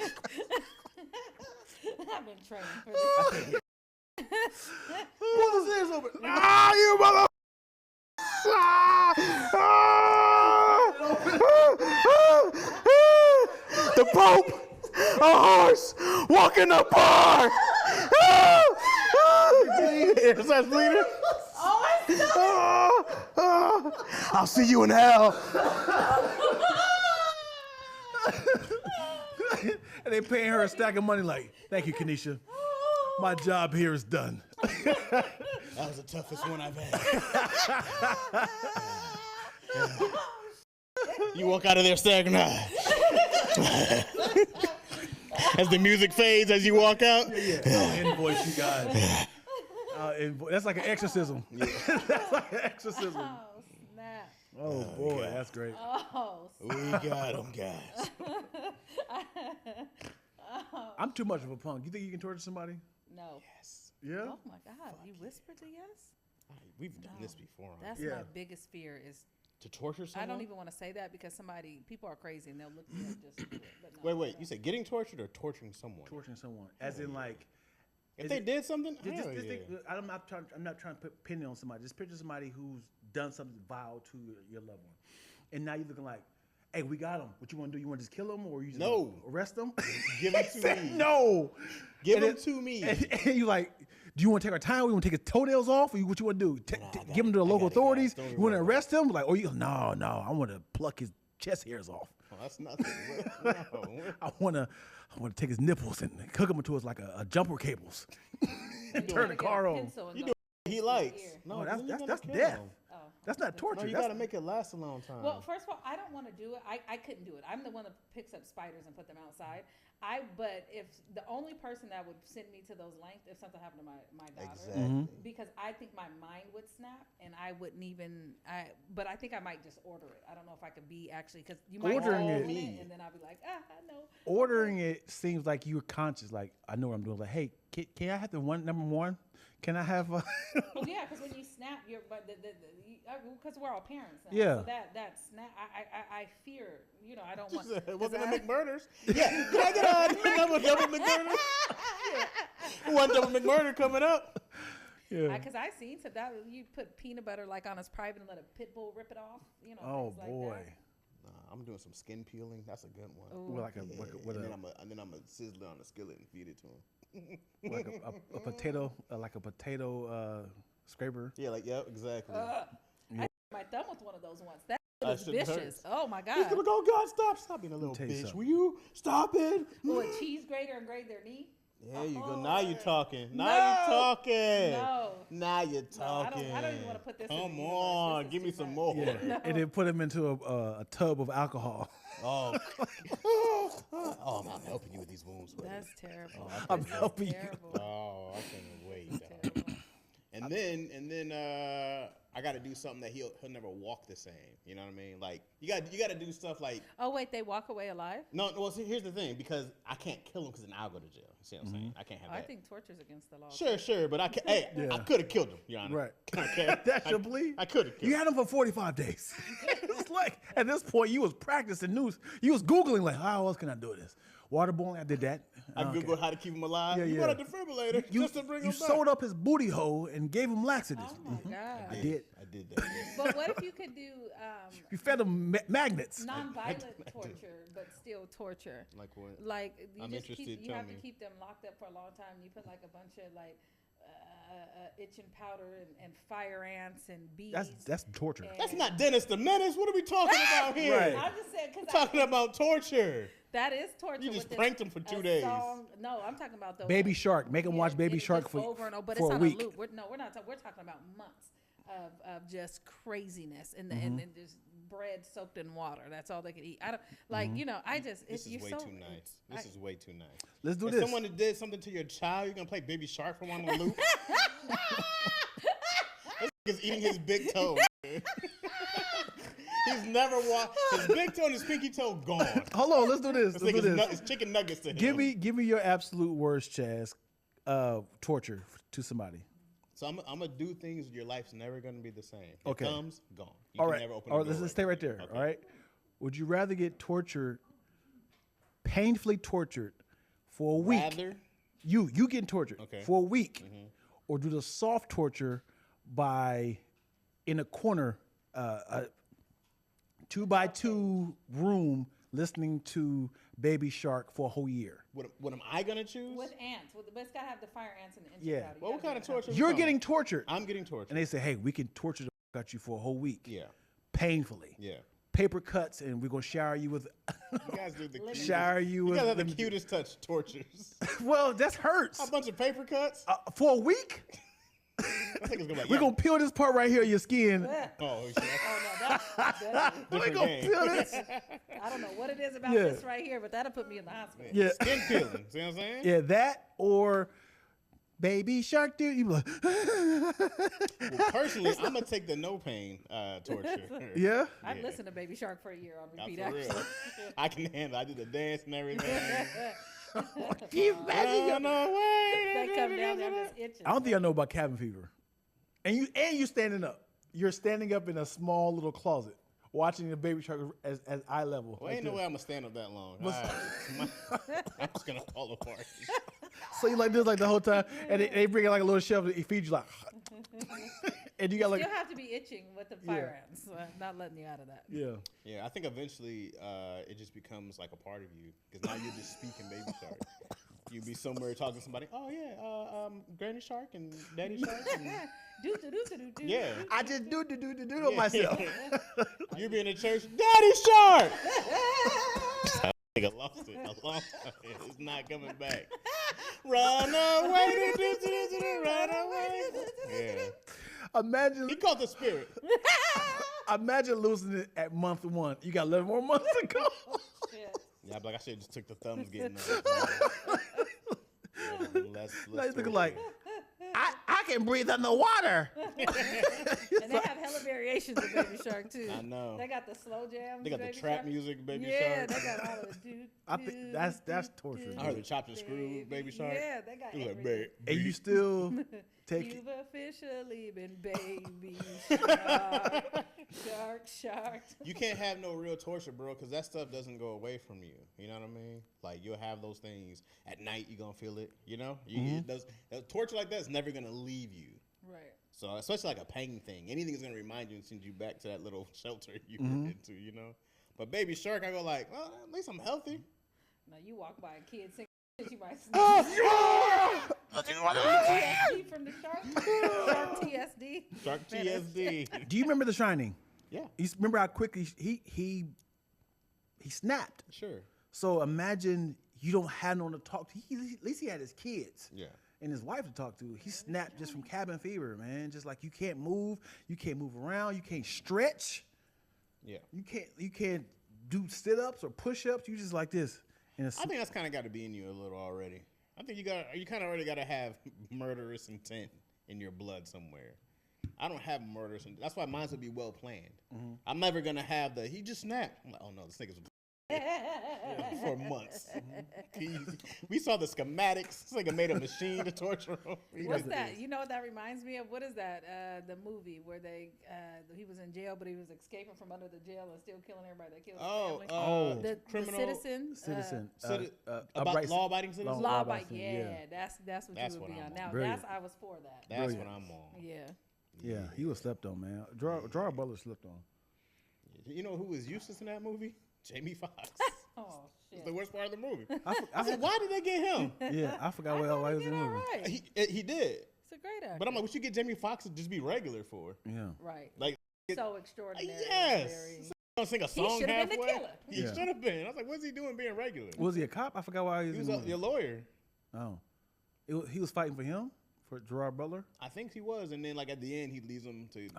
I've been training for this. Pull his ears open. Ah, you mother. The Pope, a horse, walking the bar. It starts bleeding. I'll see you in hell. And they paying her a stack of money like, thank you, Kanisha. My job here is done. That was the toughest one I've had. You walk out of there staggering. As the music fades as you walk out. I'll invoice you guys. That's like an exorcism. That's like an exorcism. Oh, snap. Oh, boy, that's great. Oh, We got them, guys. I'm too much of a punk. You think you can torture somebody? no. Yes. Yeah? Oh, my God. You whispered the yes? We've done this before. That's Yeah. my biggest fear is To torture someone? I don't even want to say that because people are crazy and they'll look me up just to do it. But no, Wait. You said getting tortured or torturing someone? Torturing someone. As in, like, If they did something, just hell yeah. think, I'm not trying to put penny on somebody. Just picture somebody who's done something vile to your loved one. And now you're looking like, hey, we got him. What you want to do? You want to just kill him or you just No. arrest him? Give him to me. No. Give And him it- to me. And you like, do you want to take our time? We want to take his toenails off? Or what you want to do? Give him to the local authorities? Don't You want to worry arrest him? Like, no, I want to pluck his chest hairs off. Oh, that's nothing. No. I want to take his nipples and hook him into us like a jumper cables. you turn wanna the get a car on. pencil and You go do he in likes. ear. No, Oh, then you're gonna that's kill death. him. Oh. That's not torture. No, you That's gotta make it last a long time. Well, first of all, I don't want to do it. I couldn't do it. I'm the one that picks up spiders and put them outside. But if the only person that would send me to those lengths if something happened to my daughter, Exactly. because I think my mind would snap and I wouldn't even. But I think I might just order it. I don't know if I could be actually because you might Ordering just it. open and then I'll be like, I know. Ordering it seems like you're conscious. Like, I know what I'm doing. Like, hey, can I have the number one? Can I have? Well, yeah, because when you snap, because we're all parents now. Yeah. So that snap, I fear. I don't want. What kind of McMurders? Yeah. Can I get another double McMurder? Yeah. One double McMurder coming up. Yeah. Because I seen so that you put peanut butter like on his private and let a pit bull rip it off. Oh things boy. Like that. Nah, I'm doing some skin peeling. That's a good one. Ooh. Well, like a Yeah, with and a then I'm a sizzle on the skillet and feed it to him. like a potato scraper. Yeah, exactly. I hit my thumb with one of those once. That That was shit vicious. hurts. Oh my He's god. gonna go, God, stop being a little tell you bitch. something. Will you stop it? Oh, a cheese grater and grate their knee. There you go. Now you're talking. Now No. you're talking. No. Now you're No, I talking. don't even want to put this. in the Come universe. on, This is give me too some much. more. Yeah. And then put him into a tub of alcohol. Oh. Oh, I'm helping you with these wounds. Buddy. That's terrible. I'm This is helping you. terrible. Oh, I can't wait. dog. Terrible. And then I got to do something that he'll never walk the same. You know what I mean? Like you got to do stuff like Oh wait, they walk away alive? no. Well, see, here's the thing because I can't kill him because then I'll go to jail. You see what I'm saying? I can't have I that. think torture's against the law. Sure, but I can. Hey, Yeah. I could have killed him, Your Honor. Right. Okay. That's your plea? I could have killed You him. had him for 45 days. It's like, at this point, you was practicing news. You was Googling, like, how else can I do this? Waterboarding, I did that. I Okay. googled how to keep him alive. Yeah, you yeah. want a defibrillator just to bring You him back. sewed up his booty hole and gave him laxatives. Oh my god. I did. I did that. But what if you could do You fed him magnets. non-violent torture, but still torture? Like what? Like you I'm just interested, keep, you tell have me. to keep them locked up for a long time. You put like a bunch of like itching powder and fire ants and bees. That's torture. and- That's not Dennis the Menace. What are we talking about here? Right. I'm just saying We're because talking about torture. that is torture. You just with pranked him for 2 days. No, I'm talking about the Baby Shark. Make them watch Baby Shark just for over and over, but for it's a on week. a loop. We're not. We're talking about months of just craziness and Mm-hmm. and just bread soaked in water. That's all they could eat. I don't like I just This is you're way so, too nice. This is way too nice. Let's do If this. someone that did something to your child, you're gonna play Baby Shark for one on the loop. This nigga's eating his big toe. He's never walked. His big toe and his pinky toe gone. Hold on, let's do this. This Let's do nigga's this. it's chicken nuggets to him. Give me your absolute worst, Chaz, torture to somebody. So I'm gonna do things your life's never gonna be the same. It Okay. comes, gone. You All can right. never open All the right, door let's stay right there. Okay. All right. Would you rather get tortured, painfully tortured, for a week? Rather, You getting tortured Okay. for a week, or do the soft torture by in a corner, a 2x2 room, listening to Baby Shark for a whole year? what am I gonna choose? with ants. But it's gotta have the fire ants and the Yeah. insects. Well, what kind of torture? You're getting tortured, I'm getting tortured. and they say, "Hey, we can torture the fuck out you for a whole week, Yeah, painfully, yeah. paper cuts, and we're gonna shower you with, You guys do the cutest. shower you You with." guys have the lemon- cutest touch tortures. Well, that hurts A bunch of paper cuts. for a week. I think it's gonna be like, We're gonna peel this part right here of your skin. Oh, yeah. Oh no, that's We're Different gonna game. peel this. I don't know what it is about Yeah. this right here, but that'll put me in the hospital. Yeah, Skin peeling. See what I'm saying? yeah, that or Baby Shark, dude. You be like, Well, personally, I'm gonna take the no pain torture. yeah. I'd Yeah. listen to Baby Shark for a year on Not repeat. for real. Actually, I can handle. I did the dance and everything. Can you imagine? Run away. they come down there just itching. I don't think I know about cabin fever. And you standing up. You're standing up in a small little closet, watching the Baby Shark as eye level. Well, like ain't no this. way I'm gonna stand up that long. All right. I'm just gonna fall apart. So you like this like the whole time, and they bring in like a little shelf that feed you like, and you got like, You'll have to be itching with the fire ants. So I'm not letting you out of that. yeah. Yeah, I think eventually it just becomes like a part of you because now you're just speaking Baby Shark. You be somewhere talking to somebody. Oh yeah, Granny Shark and Daddy Shark. And, Do do do do do. yeah. I just do on myself. You be in the church, Daddy Shark. I lost it. I lost it. It's not coming back. Run away, run away. Yeah. Imagine He caught the spirit. Imagine losing it at month 1. You got 11 more months to go. Shit. Yeah, I'm like I should have just took the thumbs getting less Now he's looking torture. like, I can breathe underwater. And they have hella variations of Baby Shark too. I know. They got the slow jams. They got the Baby trap Shark. music, Baby Yeah, Shark. they got all of the do. I think that's torture. I heard the chopped and screwed Baby Shark. Yeah, they got It was like, everything. And you still take You've officially been Baby Shark. Shark. You can't have no real torture, bro, because that stuff doesn't go away from you. You know what I mean? Like, you'll have those things. At night, you're going to feel it, you know? That torture like that is never going to leave you. Right. So, especially like a pain thing. Anything is going to remind you and send you back to that little shelter you were into, you know? But Baby Shark, I go like, well, at least I'm healthy. Now you walk by a kid singing, you might Oh, PTSD from the shark. Shark TSD. Shark TSD. do you remember The Shining? Yeah, You remember how quickly he snapped? sure. So imagine you don't have no one to talk to. At least he had his kids. Yeah. And his wife to talk to. He snapped just from cabin fever, man. Just like you can't move around, you can't stretch, Yeah. you can't do sit-ups or push-ups. You just like this. And I think that's kind of got to be in you a little already. I think you kind of already got to have murderous intent in your blood somewhere. I don't have murderous intent. That's why mine would be well planned. I'm never gonna have he just snapped. I'm like, oh no, this nigga's for months. We saw the schematics. This nigga made a machine to torture him. What's that? You know what that reminds me of? What is that? The movie where he was in jail, but he was escaping from under the jail and still killing everybody that killed his family. The criminal citizen. about law-abiding citizens. Law- Law-abiding. Law-abiding, Yeah, that's what That's you would what be I'm on. on. Now, Brilliant. I was for that. That's Brilliant. what I'm on. Yeah. Yeah, he was slept on, man. Gerard Butler slept on. You know who was useless in that movie? Jamie Foxx. Oh shit. The worst part of the movie. I I said, why did they get him? yeah, I forgot why he was in the movie. All right. He did. He's a great actor. But I'm like, what you get Jamie Foxx to just be regular for? Yeah. Right. Like, so extraordinary. yes. Very... Gonna sing a song should have halfway. been the killer. He should have been. I was like, what's he doing being regular? Was he a cop? I forgot why He was a lawyer. Oh. He was fighting for him? For Gerard Butler? I think he was, and then like at the end, he leaves him to. Like,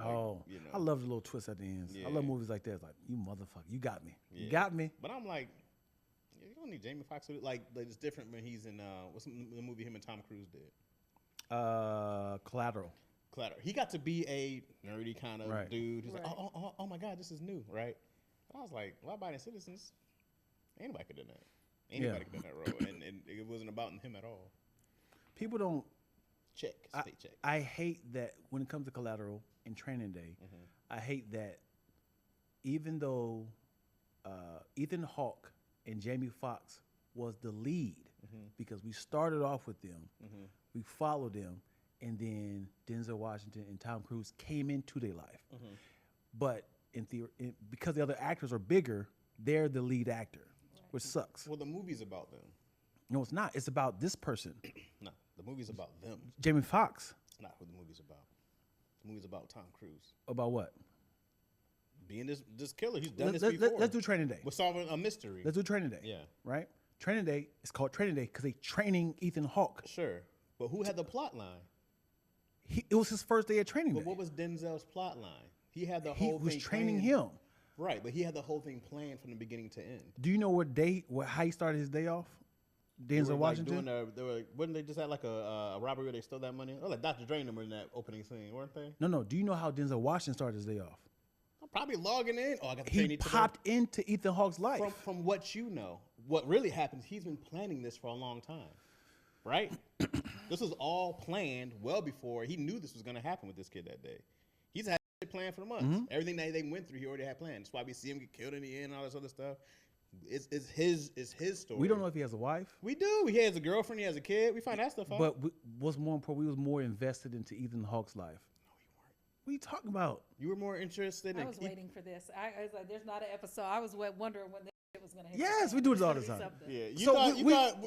you know. I love the little twist at the end. Yeah. I love movies like that. It's like, you motherfucker, you got me. Yeah. You got me. But I'm like, you don't need Jamie Foxx. Like it's different when he's in what's the movie him and Tom Cruise did? Collateral. He got to be a nerdy kind of Right. dude. He's Right. like, oh my God, this is new, right? And I was like, law-abiding citizens, anybody could have done that. Anybody could have done that role, and it wasn't about him at all. People don't. State check. I hate that when it comes to Collateral and Training Day, I hate that even though Ethan Hawke and Jamie Foxx was the lead, because we started off with them, we followed them, and then Denzel Washington and Tom Cruise came into their life. But in theory, because the other actors are bigger, they're the lead actor, which sucks. Well, the movie's about them. No, it's not. It's about this person, No, the movie's about them. Jamie Foxx. It's not what the movie's about. The movie's about Tom Cruise About what? being this killer. He's done Let's this before. do Training Day. We're solving a mystery. Let's do Training Day. Yeah. Right? Training Day is called Training Day because they training Ethan Hawke. Sure, but who had the plot line? It was his first day at Training Day. But what was Denzel's plot line? He had the He whole was thing training planned. him. Right, but he had the whole thing planned from the beginning to end. Do you know how he started his day off? Denzel Washington? Wasn't they just at like a robbery where they stole that money? Oh, like Dr. Dre and them were in that opening scene, weren't they? No. Do you know how Denzel Washington started his day off? I'm probably logging in. Oh, I got the He training today. popped into Ethan Hawke's life. From what you know, what really happens, he's been planning this for a long time, right? This was all planned well before he knew this was going to happen with this kid that day. He's had it planned for months. Everything that they went through, he already had planned. That's why we see him get killed in the end and all this other stuff. It's his story. We don't know if he has a wife. We do. He has a girlfriend. He has a kid. We find that stuff out. But what's more important, we was more invested into Ethan Hawke's life. No, you weren't. What are you talking about? You were more interested in. I was waiting for this. I was like, there's not an episode. I was wondering when this shit was going to hit. Yes, we do this all the time. Yeah,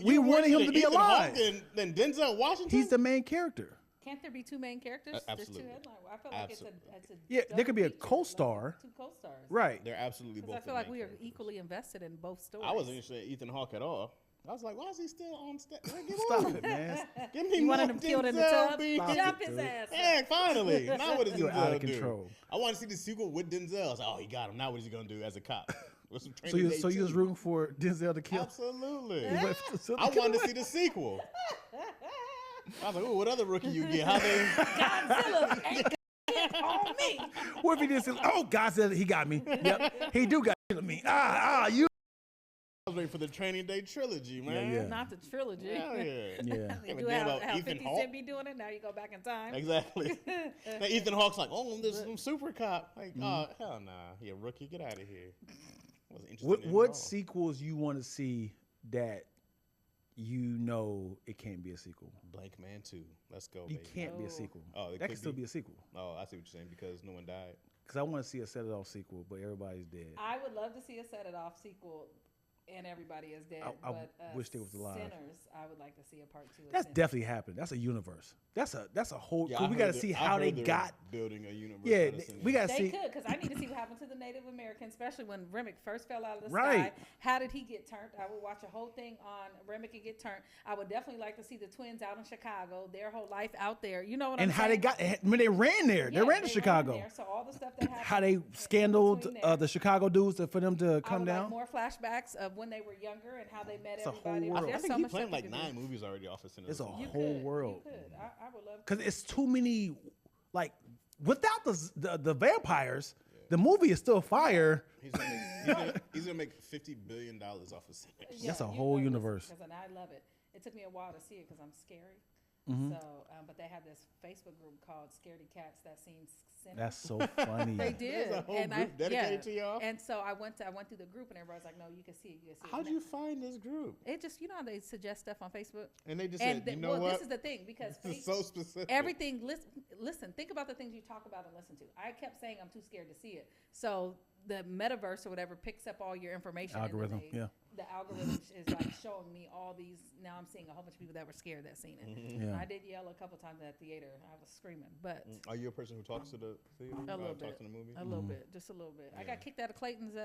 We wanted him to be Ethan alive. Hawke than Denzel Washington. He's the main character. Can't there be two main characters? Absolutely. There's two headlines. I feel like Absolutely. it's a Yeah, there could be a double feature, co-star. like two co-stars. Right. They're absolutely both. Because I feel the like main we are characters. equally invested in both stories. I wasn't interested in Ethan Hawke at all. I was like, why is he still on stage? Stop it, man. Give me You more wanted him killed in the Denzel, tub? B. Jump his dude. ass. Hey, finally. Now what does You're out Denzel of do? control. I want to see the sequel with Denzel. I was like, oh, he got him. Now what is he going to do as a cop? With some So Training Day you was 2. rooting for Denzel to kill? Absolutely. He went to I kill wanted to him? see the sequel. I was like, oh, what other rookie you get? How they... Godzilla ain't on me. What if he did say, oh, God said he got me. Yep, he do got me. You. I was waiting for the Training Day trilogy, man. Yeah. Not the trilogy. Hell yeah. Yeah. You Give a do damn how about Ethan 50 Hawke. Cent be doing it. Now you go back in time. Exactly. Now Ethan Hawke's like, oh, this is some super cop. Like, oh, hell nah. He a rookie. Get out of here. Wasn't interested in him at all. What sequels you want to see that you know it can't be a sequel? Blank Man 2. Let's go, You baby. can't be Oh. a sequel. Oh, it that could can still be? be a sequel. Oh, I see what you're saying because no one died. Because I want to see a Set It Off sequel, but everybody's dead. I would love to see a Set It Off sequel, and everybody is dead. I but wish they was alive. Sinners, I would like to see a part 2 of That's Sinners. definitely happening. That's a universe. That's a whole. Yeah, Cause I we got to heard see I how they heard they're got. building a universe. Yeah, out of Sinners. we got to They see. could, because I need to see what happened to the Native Americans, especially when Remick first fell out of the Right. sky. How did he get turned? I would watch a whole thing on Remick and get turned. I would definitely like to see the twins out in Chicago, their whole life out there. You know what And I'm how saying? they got. When they ran there, they Yeah, ran to Chicago. there. So all the stuff that happened. How they scandaled between there. the Chicago dudes for them to I come would down. like more flashbacks of when they were younger and how they met It's a whole everybody. world. I There's think so he much planned stuff like you could 9 do. movies already off of Sinners. It's a You whole could, world. You could. I would love to. Because it's too many. Like without the vampires, the movie is still fire. He's gonna make $50 billion off of Sinners. That's a you whole know, universe. And I love it. It took me a while to see it because I'm scary. Mm-hmm. So, but they had this Facebook group called Scaredy Cats that seems cynical. That's so funny. They did. There's a whole and group dedicated to y'all? And so I went through the group and everybody's like, no, you can see it. You can see it. How'd you find this group? It just, you know how they suggest stuff on Facebook? And they just And said, they- you know well, what? this is the thing because This is so specific. everything, listen, think about the things you talk about and listen to. I kept saying I'm too scared to see it. So the metaverse or whatever picks up all your information. and then Algorithm, they yeah. the algorithm is like showing me all these. Now I'm seeing a whole bunch of people that were scared that seen it. Yeah. I did yell a couple times at the theater. I was screaming, but Are you a person who talks to the theater? a little Talks bit, to the movie? a little bit, just a little bit. I got kicked out of Clayton's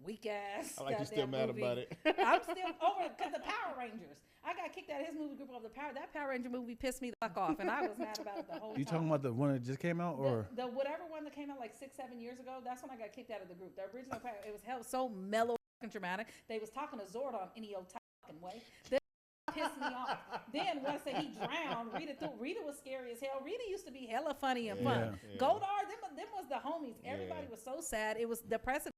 weak ass. I like you still mad movie. about it. I'm still over because the Power Rangers. I got kicked out of his movie group over that Power Ranger movie pissed me the fuck off, and I was mad about it the whole time. You talking about the one that just came out, or the whatever one that came out like 6-7 years ago? That's when I got kicked out of the group. The original Power, it was held so mellow and dramatic. They was talking to Zordon any old fucking way. That pissed me off. Then once he drowned, Rita was scary as hell. Rita used to be hella funny and fun. Yeah. Goldar, them was the homies. Everybody was so sad. It was depressing.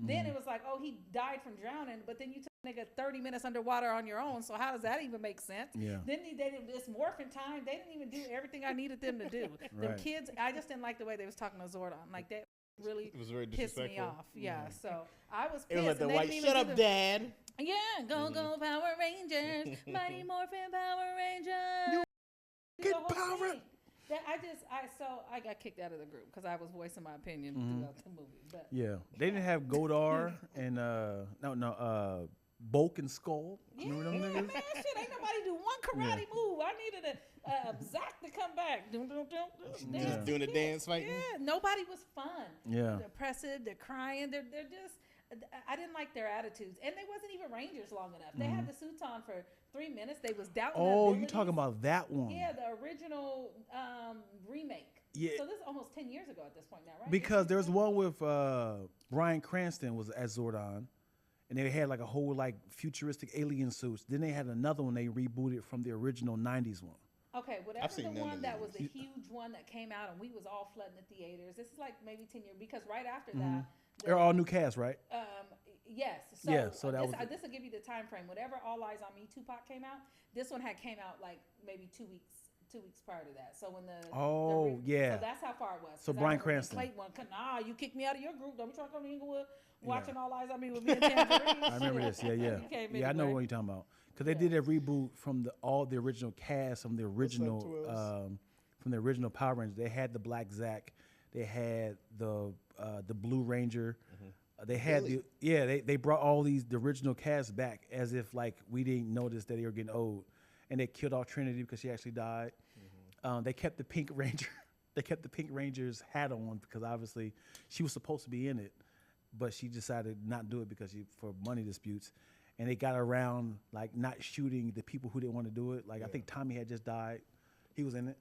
Then it was like, oh, he died from drowning, but then you took a nigga 30 minutes underwater on your own, so how does that even make sense? Yeah. Then they did this morphin' time. They didn't even do everything I needed them to do. The Right. kids, I just didn't like the way they was talking to Zordon. Like, that really It was very pissed me disrespectful. off. Yeah, so I was pissed. It was like the and they white, didn't even shut do up, the- Dad. Yeah, go Power Rangers, Mighty Morphin Power Rangers. Get The whole power. thing. That I got kicked out of the group because I was voicing my opinion throughout the movie. But yeah, they didn't have Godar and Bulk and Skull. yeah, Remember them man, niggas? shit, ain't nobody do one karate move. I needed a Zach to come back. Dum, dum, dum, dum. They Yeah. just Doing the did. dance fighting? Yeah, nobody was fun. Yeah. They're oppressive. They're crying. They're just. I didn't like their attitudes, and they wasn't even Rangers long enough. They had the suits on for 3 minutes. They was doubting. their Oh, you abilities. talking about that one? Yeah, the original remake. Yeah. So this is almost 10 years ago at this point now, right? Because there was one with Bryan Cranston was as Zordon, and they had like a whole like futuristic alien suits. Then they had another one they rebooted from the original '90s one. Okay, whatever seen the none one of that was the these. huge one that came out and we was all flooding the theaters. This is like maybe 10 years because right after that, They're all new cast, right? yes. So, Yeah, so that was this will give you the time frame. Whatever All Eyes on Me Tupac came out, this one had came out like maybe 2 weeks prior to that. So when yeah. So that's how far it was. So 'Cause I Bryan remember when Cranston. Clayton one, nah, you kicked me out of your group. Don't be trying to come to Inglewood watching All Eyes on Me with me and Tangerine. I remember this. Yeah, yeah. You came Yeah, I know anyway. what you're talking about. Because they did a reboot from all the original cast from the original Power Rangers. They had the Black Zack, they had the Blue Ranger. They had they brought all the original cast back as if like we didn't notice that they were getting old, and they killed off Trinity because she actually died. They kept the Pink Ranger. They kept the Pink Ranger's hat on because obviously she was supposed to be in it, but she decided not to do it because for money disputes. And they got around like not shooting the people who didn't want to do it. Like I think Tommy had just died. He was in it.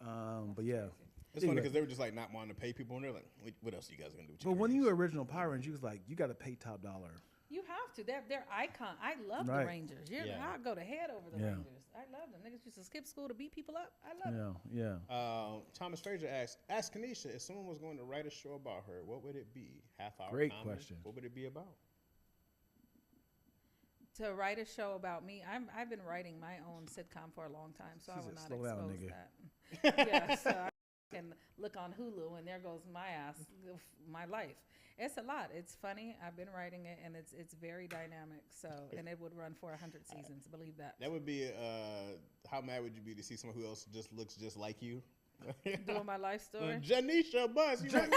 But yeah. It's funny because they were just like not wanting to pay people, and they're like, "What else are you guys gonna do?" With your But when careers?" you were original Power Rangers, you was like, you got to pay top dollar. You have to. They're icon. I love the Right. Rangers. Yeah. I'll go to head over the Yeah. Rangers. I love them. Niggas used to skip school to beat people up. I love them. Yeah, yeah. Thomas Frazier asked Kanisha if someone was going to write a show about her, what would it be? Half hour. Great comedy? question. What would it be about? To write a show about me, I've been writing my own sitcom for a long time, so I She will said, not "Slow down, expose nigga." that. Yeah, so I can look on Hulu and there goes my ass, my life. It's a lot. It's funny. I've been writing it, and it's very dynamic. So, and it would run for 100 seasons. Believe that. That would be. How mad would you be to see someone who else just looks just like you? Doing my life story. Janisha Bus. You like, ain't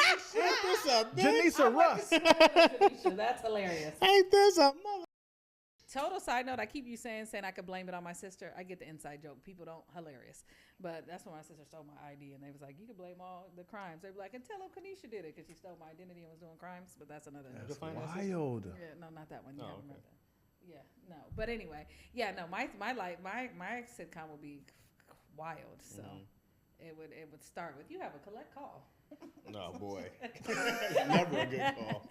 this a bitch? Janisa Russ. That's hilarious. Ain't this a mother? Total side note, I keep you saying I could blame it on my sister. I get the inside joke. People don't, hilarious. But that's when my sister stole my ID, and they was like, you can blame all the crimes. They were like, and tell them Kanisha did it because she stole my identity and was doing crimes. But that's another. That's find that wild. Yeah, no, not that one. You Oh, haven't okay. read that. Yeah, no. But anyway, yeah, no. My sitcom will be wild. So it would start with you have a collect call. No, boy. Never a good call.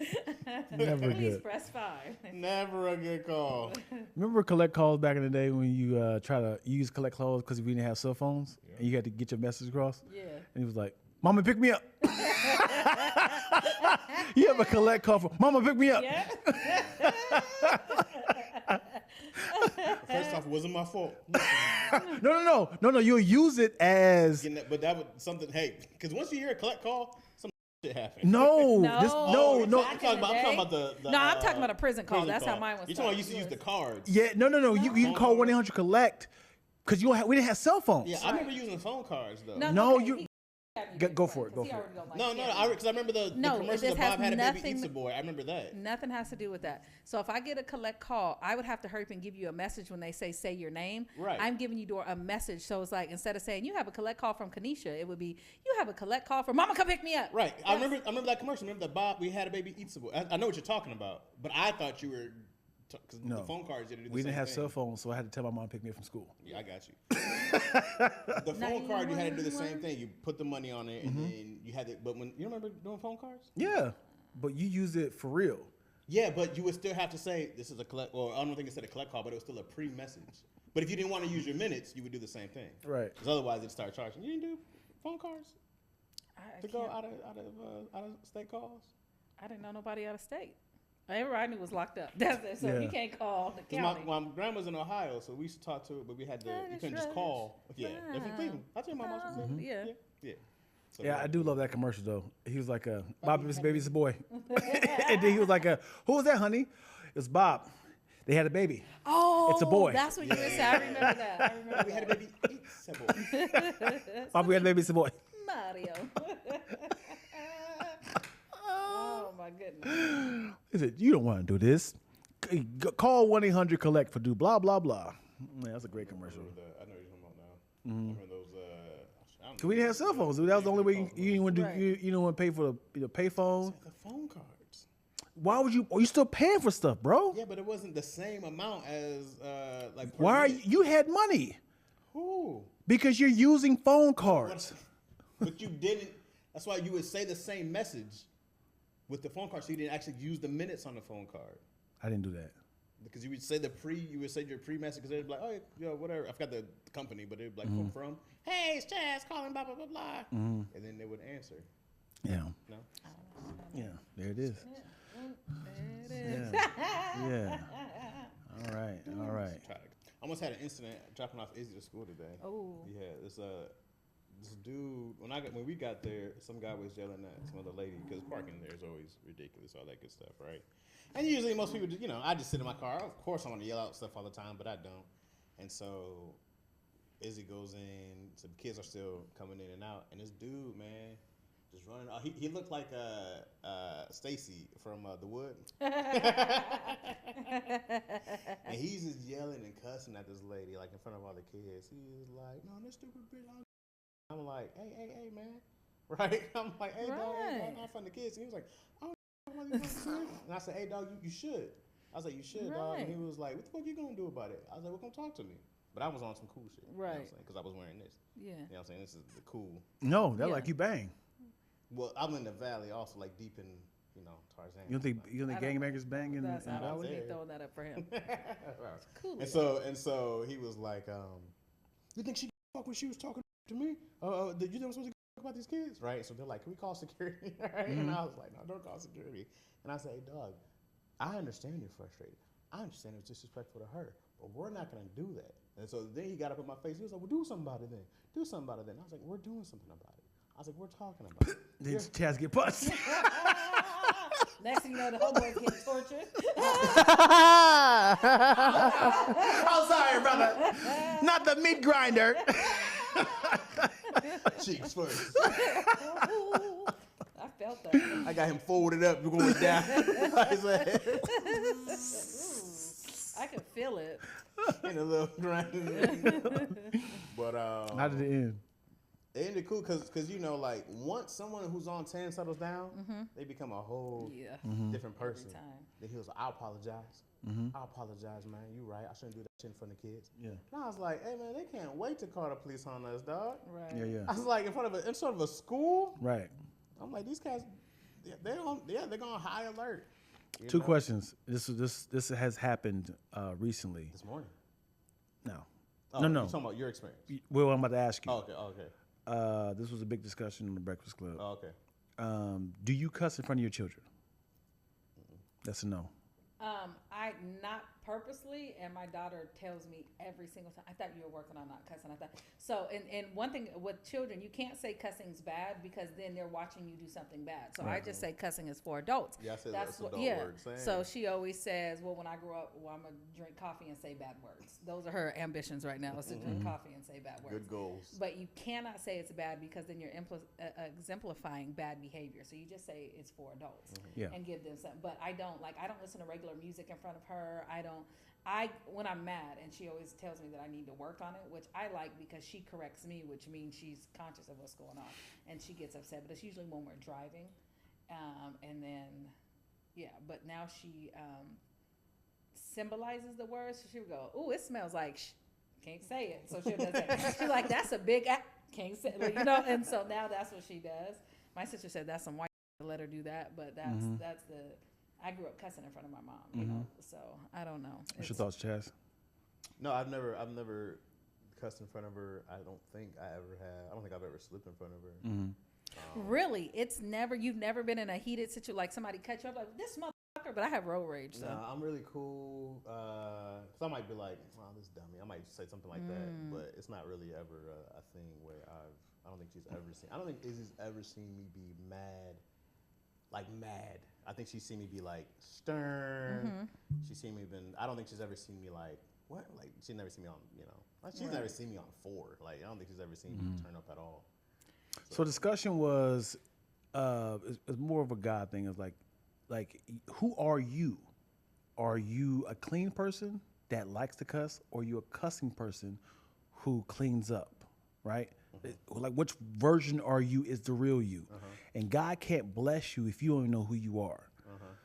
Never Please good. press 5. Never a good call. Remember collect calls back in the day when you try to use collect calls because we didn't have cell phones and you had to get your message across? Yeah. And he was like, "Mama, pick me up." You have a collect call for Mama, pick me up. Yeah. First off, it wasn't my fault. No. You'll use it as But that would something. Hey, because once you hear a collect call, some shit happens. no. No. No. Back I'm in talking the about day? the. No, I'm talking about a prison call. That's how mine was You're talking about you used to started. use the cards. Yeah, no. You can call 1-800 collect because we didn't have cell phones. Yeah, I remember using phone cards though. No, No, okay, you Go for it. Go He for it. already don't like No, candy. because I remember the No, commercials this that has Bob had a baby nothing- eats a boy. I remember that. Nothing has to do with that. So if I get a collect call, I would have to hurry up and give you a message when they say your name. Right. I'm giving you a message. So it's like, instead of saying you have a collect call from Kanisha, it would be you have a collect call from Mama, come pick me up. Right. I remember that commercial. Remember that Bob, we had a baby eats a boy. I know what you're talking about, but I thought you were, because No. the phone cards didn't do the We same didn't have thing. cell phones, so I had to tell my mom to pick me up from school. Yeah, I got you. The phone card, you had to do the same thing. You put the money on it, and then you had it. But when you remember doing phone cards? Yeah, but you use it for real. Yeah, but you would still have to say this is a collect, or I don't think it said a collect call, but it was still a pre-message. But if you didn't want to use your minutes, you would do the same thing. Right. Because otherwise, it'd start charging. You didn't do phone cards I to go can't- out of state calls. I didn't know nobody out of state. Everybody I knew was locked up. That's it. So Yeah. you can't call the 'Cause county. my grandma's in Ohio, so we used to talk to her, but we had to. You couldn't just call. Yeah, they're from Cleveland. I tell you, my mom's from Cleveland. Yeah. Yeah. So Yeah, I do love that commercial though. He was like, "Bob, this baby's a boy," and then he was like, "Who was that, honey?" It was Bob. They had a baby. Oh, It's a boy. That's what you were saying. I remember that. I remember We had a that. baby eat several. Bob, we had a baby. It's a boy. Mario. Oh my goodness. He said, "You don't want to do this. Call 1-800-COLLECT for do blah blah blah." Man, that's a great commercial. I know what you're talking about now. I remember those. I don't know. We didn't have cell phones. That was the only way you didn't want to do. Right. You didn't want to pay for the pay phone. The phone cards. Why would you? Are you still paying for stuff, bro? Yeah, but it wasn't the same amount as like. per Why are minute. you had money? Who? Because you're using phone cards. But you didn't. That's why you would say the same message with the phone card, so you didn't actually use the minutes on the phone card. I didn't do that. Because you would say your pre-message, because they'd be like, oh, yeah, whatever. I forgot the company, but they'd be like, from, hey, it's Chaz calling, blah, blah, blah, blah. And then they would answer. Yeah. No? Yeah. There it is. There it is. Yeah. All right. All right. I almost had an incident dropping off Izzy to school today. Oh. Yeah, this dude, when we got there, some guy was yelling at some other lady, because parking there is always ridiculous, all that good stuff, right? And usually most people, I just sit in my car. Of course I want to yell out stuff all the time, but I don't. And so Izzy goes in, some kids are still coming in and out, and this dude, man, just running. He looked like Stacy from The Wood. And he's just yelling and cussing at this lady, like in front of all the kids. He's like, no, this stupid bitch. I'm like, hey, man. Right? I'm like, hey, dog, I'm not from the kids. And he was like, oh, and I said, hey, dog, you should. I was like, you should, dog. And he was like, what the fuck you gonna do about it? I was like, well, come talk to me. But I was on some cool shit. Right. You know what I'm saying? Because I was wearing this. Yeah. You know what I'm saying? This is the cool. No, that Yeah. like you bang. Well, I'm in the valley also, like deep in, Tarzan. You don't think gangbangers bang in That's, I I wouldn't be there. throwing that up for him. Right. Cool. And so he was like, you think she fuck when she was talking to me? You think I'm supposed to talk about these kids? Right? So they're like, can we call security? Right? And I was like, no, don't call security. And I said, hey, dog, I understand you're frustrated. I understand it's disrespectful to her, but we're not going to do that. And so then he got up in my face. He was like, well, do something about it then. Do something about it then. I was like, we're doing something about it. I was like, we're talking about it. Then Chaz get punched. Next thing you know, the homeboys get tortured. I'm sorry, brother. Not the meat grinder. Cheeks first. Ooh, I felt that. I got him folded up, going down. I can feel it. In a little grind. But How did it end? it ended cool because like once someone who's on 10 settles down, they become a whole Yeah. different person. Every time. Then he was like, I apologize. I apologize, man. You right. I shouldn't do that shit in front of kids. Yeah. And I was like, hey man, they can't wait to call the police on us, dog. Right. Yeah, I yeah. was like, in front of a school. Right. I'm like, these guys, they're on high alert. You Two know? questions. This has happened recently. This morning. No. Oh, No. You're talking about your experience. Well, I'm about to ask you. Oh, okay. This was a big discussion on the Breakfast Club. Oh, okay. Do you cuss in front of your children? That's a no. I not purposely, and my daughter tells me every single time, I thought you were working on not cussing. I thought so. And one thing with children, you can't say cussing's bad because then they're watching you do something bad. So I just say cussing is for adults. Yeah, I said that's what. adult words. So she always says, well, when I grow up, well, I'm gonna drink coffee and say bad words. Those are her ambitions right now, is to drink coffee and say bad words. Good goals. But you cannot say it's bad because then you're exemplifying bad behavior. So you just say it's for adults and give them something. But I don't listen to regular music in front of her. When I'm mad, and she always tells me that I need to work on it, which I like because she corrects me, which means she's conscious of what's going on, and she gets upset. But it's usually when we're driving, and then, but now she symbolizes the words. So she'll go, "Ooh, it smells like can't say it." So she'll do that. She's like, "That's a big can't say," and so now that's what she does. My sister said that's some white to let her do that, but that's the. I grew up cussing in front of my mom, you know, so I don't know. What's your thoughts, Chaz? No, I've never cussed in front of her. I don't think I ever have. I don't think I've ever slipped in front of her. Really? You've never been in a heated situation, like somebody cut you up like, this motherfucker, but I have road rage, so. No, I'm really cool, because I might be like, wow, this dummy. I might say something like that, but it's not really ever a thing where I don't think Izzy's ever seen me be mad. Like mad. I think she's seen me be like stern. She's seen me I don't think she's ever seen me like, what? Like she's never seen me on, she's never seen me on 4. Like I don't think she's ever seen me turn up at all. So discussion was, it's more of a God thing. It's like, who are you? Are you a clean person that likes to cuss, or are you a cussing person who cleans up, right? Like which version are you is the real you? And God can't bless you if you don't know who you are.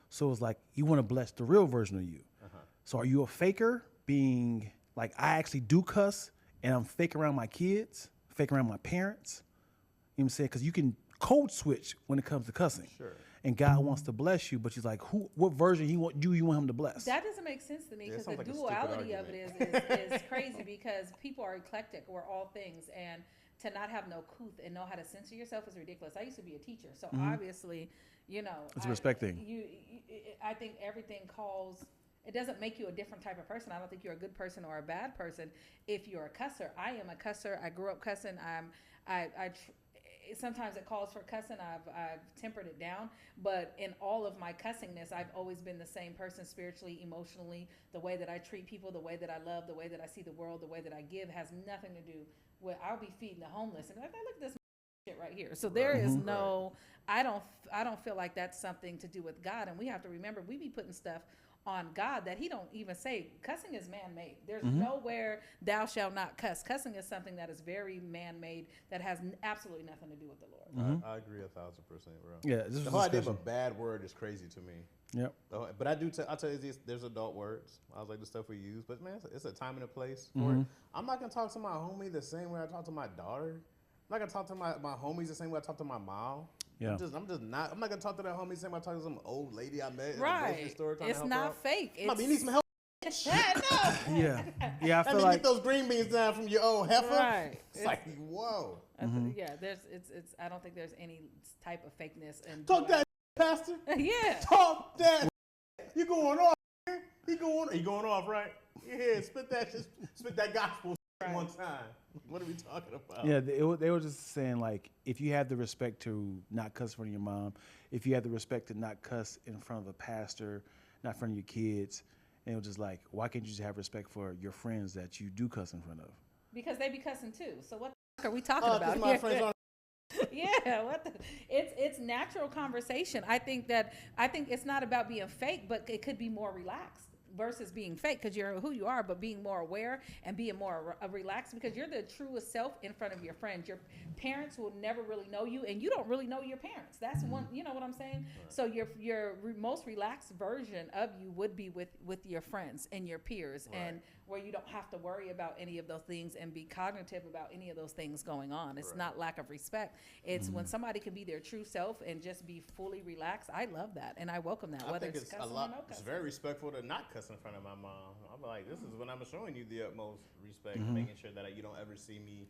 So it's like you want to bless the real version of you. So are you a faker, being like, I actually do cuss and I'm fake around my kids, fake around my parents? You know what I'm saying? Because you can code switch when it comes to cussing. Sure. And God wants to bless you, but she's like, what version you want him to bless? That doesn't make sense to me, because the duality of it is crazy, because people are eclectic. We're all things, and to not have no couth and know how to censor yourself is ridiculous. I used to be a teacher, so obviously, it's a respect thing. I think everything it doesn't make you a different type of person. I don't think you're a good person or a bad person if you're a cusser. I am a cusser. I grew up cussing. Sometimes it calls for cussing. I've tempered it down, but in all of my cussingness, I've always been the same person spiritually, emotionally. The way that I treat people, the way that I love, the way that I see the world, the way that I give has nothing to do with. I'll be feeding the homeless, and like, look at this shit right here. So there is no. I don't feel like that's something to do with God, and we have to remember we be putting stuff on God that he don't even say. Cussing is man-made. There's nowhere thou shalt not cuss. Cussing is something that is very man-made, that has absolutely nothing to do with the Lord. I agree 1,000%, bro. Yeah, the whole idea of a bad word is crazy to me. Yep. But I'll tell you, there's adult words. I was like the stuff we use, but man, it's a time and a place for it. I'm not gonna talk to my homie the same way I talk to my daughter. I'm not gonna talk to my homies the same way I talk to my mom. Yeah. I'm not gonna talk to that homie the same way I talk to some old lady I met in the grocery store. It's not fake. You need some help. No. Yeah. I feel like get those green beans down from your old heifer. Right. It's like, whoa. Yeah. It's. I don't think there's any type of fakeness. And talk that, pastor. Yeah. Talk that. You going off? He going off, right? Yeah. Spit that gospel one time. What are we talking about? Yeah, they were just saying, like, if you have the respect to not cuss in front of your mom, if you have the respect to not cuss in front of a pastor, not in front of your kids, and it was just like, why can't you just have respect for your friends that you do cuss in front of? Because they be cussing too. So what the fuck are we talking about here? Yeah, it's natural conversation. I think it's not about being fake, but it could be more relaxed versus being fake, because you're who you are, but being more aware and being more relaxed, because you're the truest self in front of your friends. Your parents will never really know you, and you don't really know your parents. That's one, you know what I'm saying? Right. So your most relaxed version of you would be with your friends and your peers, right, and where you don't have to worry about any of those things and be cognitive about any of those things going on. It's not lack of respect. It's when somebody can be their true self and just be fully relaxed. I love that, and I welcome that. I think it's a lot. It's very respectful to not cuss in front of my mom. I'm like, this is when I'm showing you the utmost respect, making sure that you don't ever see me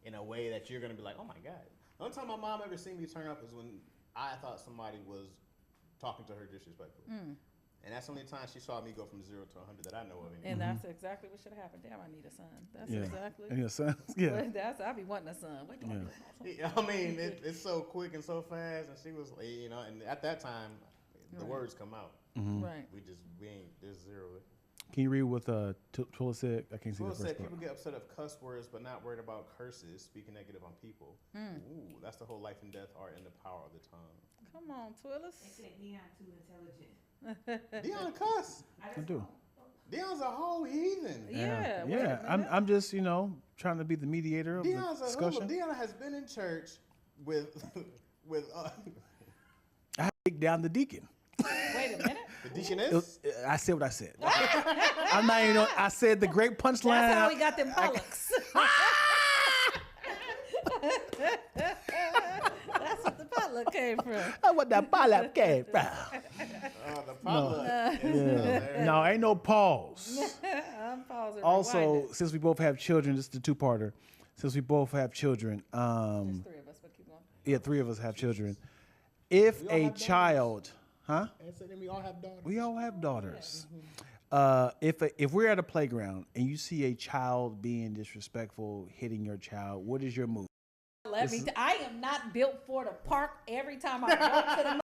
in a way that you're gonna be like, oh my God. The only time my mom ever seen me turn up is when I thought somebody was talking to her disrespectfully. And that's the only time she saw me go from 0 to 100 that I know of. Anyway. And that's exactly what should have happened. Damn, I need a son. That's exactly. And your son, yeah. That's I be wanting a son. What do I do? I mean, it's so quick and so fast, and she was, and at that time, the words come out. Right. We ain't, there's zero. Can you read what Twilla said? I can't see the Twilla first said part. people get upset of cuss words, but not worried about curses, speaking negative on people. Ooh, that's the whole life and death art and the power of the tongue. Come on, Twillis. They said Dion too intelligent. Dion cuss. I do. Dion's a whole heathen. Yeah. I'm just trying to be the mediator of Dion's the discussion. Dion has been in church with I had to take down the deacon. Wait a minute. the deaconess. I said what I said. I'm not even. I said the great punchline. That's how we got them Pollocks. That's what the potluck came from. That's what that potluck came from. The potluck. No, ain't no pause. I'm pausing. Also, since we both have children, this is the two-parter. Since we both have children, There's three of us, but keep going. yeah, 3 of us have children. If a child, huh? And so then we all have daughters. We all have daughters. If we're at a playground and you see a child being disrespectful, hitting your child, what is your move? I am not built for the park. Every time I go to the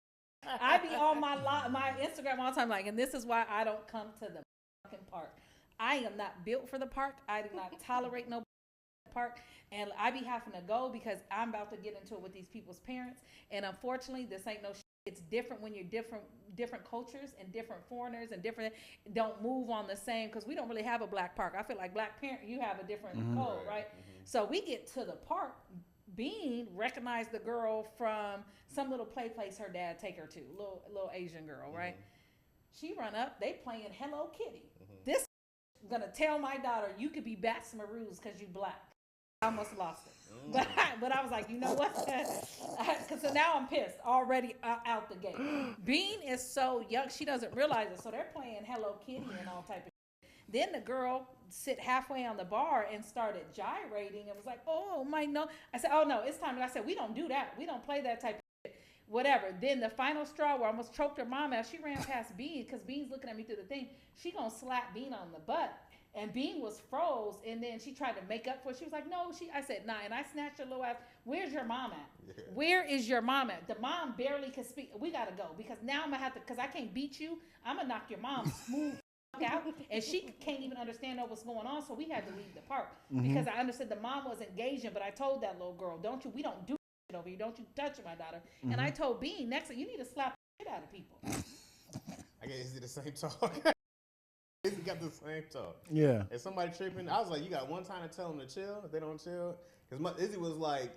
I be on my Instagram all the time and this is why I don't come to the fucking park. I am not built for the park. I do not tolerate no park, and I be having to go because I'm about to get into it with these people's parents, and unfortunately this ain't no shit. It's different when you're different cultures and different foreigners and different don't move on the same, because we don't really have a black park. I feel like black parent, you have a different code, right? So we get to the park, Bean recognized the girl from some little place her dad take her to, little Asian girl, right? She run up, they playing Hello Kitty. This gonna tell my daughter, you could be Bats Maroons because you black. I almost lost it. But I was like, you know what? So now I'm pissed already out the gate. Bean is so young, she doesn't realize it. So they're playing Hello Kitty and all type of shit. Then the girl sit halfway on the bar and started gyrating and was like, oh, my no. I said, oh, no, it's time. And I said, we don't do that. We don't play that type of shit. Whatever. Then the final straw where I almost choked her mom out, she ran past Bean because Bean's looking at me through the thing. She gonna slap Bean on the butt. And Bean was froze, and then she tried to make up for it. She was like, no, I said, nah, and I snatched her little ass. Where's your mom at? Yeah. Where is your mom at? The mom barely could speak. We got to go, because now I'm going to have to, because I can't beat you. I'm going to knock your mom smooth out, and she can't even understand what's going on, so we had to leave the park. Because I understood the mom was engaging, but I told that little girl, we don't do shit over here. Don't you touch my daughter. And I told Bean, next thing, you need to slap the shit out of people. I guess it's the same talk. We got the same talk. Yeah. If somebody tripping, I was like, you got one time to tell them to chill. If they don't chill, because Izzy was like,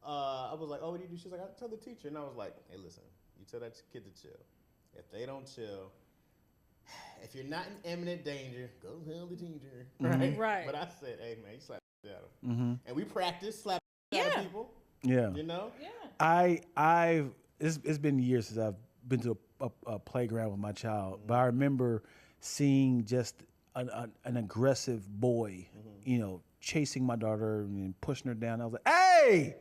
I was like, oh, what do you do? She's like, I tell the teacher. And I was like, hey, listen, you tell that kid to chill. If they don't chill, if you're not in imminent danger, go tell the teacher. Right. But I said, hey, man, you slap the shit out of them. And we practice slap the shit out of people. Yeah. You know? Yeah. It's been years since I've been to a playground with my child, but I remember seeing just an aggressive boy, chasing my daughter and pushing her down. I was like, hey,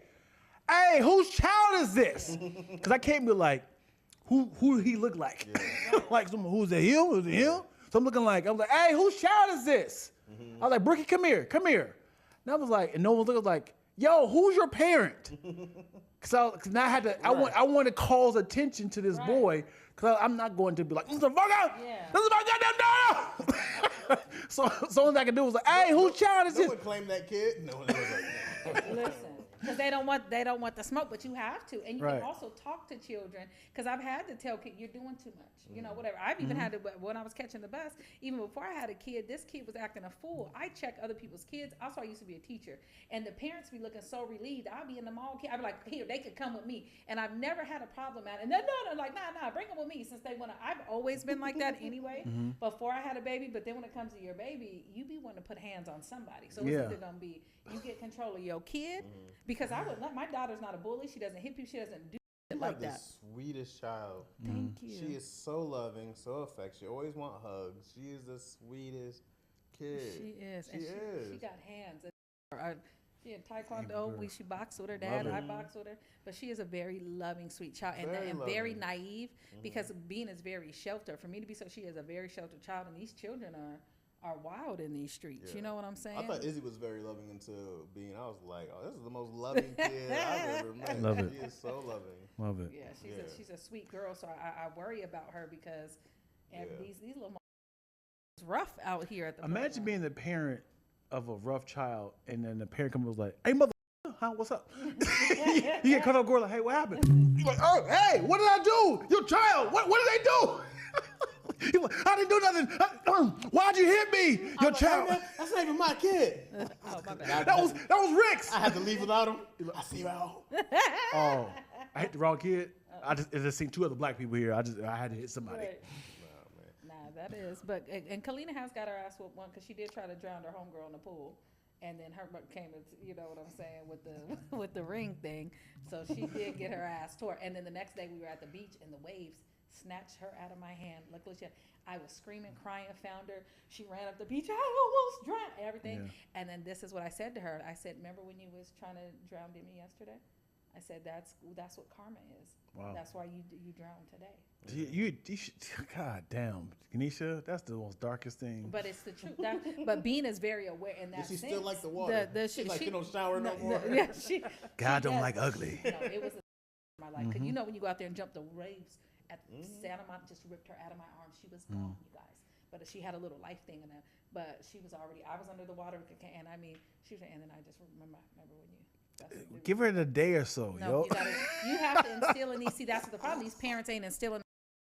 whose child is this? Because I can't be like, who did he look like? Yeah. Like, who's it, him? Was it him? So I'm looking like, I was like, hey, whose child is this? I was like, Brookie, come here. And I was like, and no one looked like, yo, who's your parent? Because now I had to, I want to cause attention to this boy, because I'm not going to be like, motherfucker, this is my goddamn daughter. So all I can do was like, hey, whose child is this? No one claimed that kid. No one was like, listen, because they don't want the smoke, but you have to, and you can also talk to children. Because I've had to tell kids, you're doing too much, whatever. I've even had to, when I was catching the bus, even before I had a kid, this kid was acting a fool. I check other people's kids. Also, I used to be a teacher, and the parents be looking so relieved. I'll be in the mall, I'd be like, here, they could come with me, and I've never had a problem at it. And they're like, nah, bring them with me, since they want to. I've always been like that anyway, before I had a baby. But then when it comes to your baby, you be wanting to put hands on somebody. So it's either gonna be you get control of your kid, because I would let my daughter's not a bully. She doesn't hit people. She doesn't do shit like that. The sweetest child. Thank you. She is so loving, so affectionate. Always want hugs. She is the sweetest kid. She is. She got hands. She in Taekwondo. She boxed with her dad. I boxed with her. But she is a very loving, sweet child, and very naive because Bean is very sheltered. For me to be so, she is a very sheltered child, and these children are wild in these streets. Yeah. You know what I'm saying? I thought Izzy was very loving until Bean. I was like, oh, this is the most loving kid I've ever met. Love it. She is so loving. Love it. Yeah, she's a sweet girl. So I worry about her because these little it's rough out here at the Imagine being the parent of a rough child, and then the parent comes and was like, "Hey, mother, huh? What's up?" You get cut off, girl. Like, "Hey, what happened?" You're like, "Oh, hey, what did I do? Your child. What did they do?" You're like, "I didn't do nothing. Why'd you hit me? Your child." Hey, man, that's not even my kid. Oh, my bad. That was Rick's. I had to leave without him. I see you at home. Oh, I hit the wrong kid. I just seen two other black people here. I had to hit somebody. Right. Nah, that is. But and Kalina has got her ass whooped one because she did try to drown her homegirl in the pool, and then her came into, you know what I'm saying, with the ring thing. So she did get her ass tore. And then the next day we were at the beach and the waves snatched her out of my hand. Luckily, I was screaming, crying, found her. She ran up the beach. I almost drowned. Everything. Yeah. And then this is what I said to her. I said, "Remember when you was trying to drown me yesterday?" I said, "That's what karma is. Wow. That's why you drowned today." You should, God damn, Kanisha, that's the most darkest thing. But it's the truth. But Bean is very aware in that sense. Does she still like the water? She don't shower no more. Yeah, God don't like ugly. No, it was my life. Cause you know when you go out there and jump the waves at Santa Monica, just ripped her out of my arms. She was gone, you guys. But she had a little life thing in that. But she was already. I was under the water, and I mean, she was. And then I just remember when you. Give her a day or so, no, you have to instill in these. See, that's the problem. These parents ain't instilling.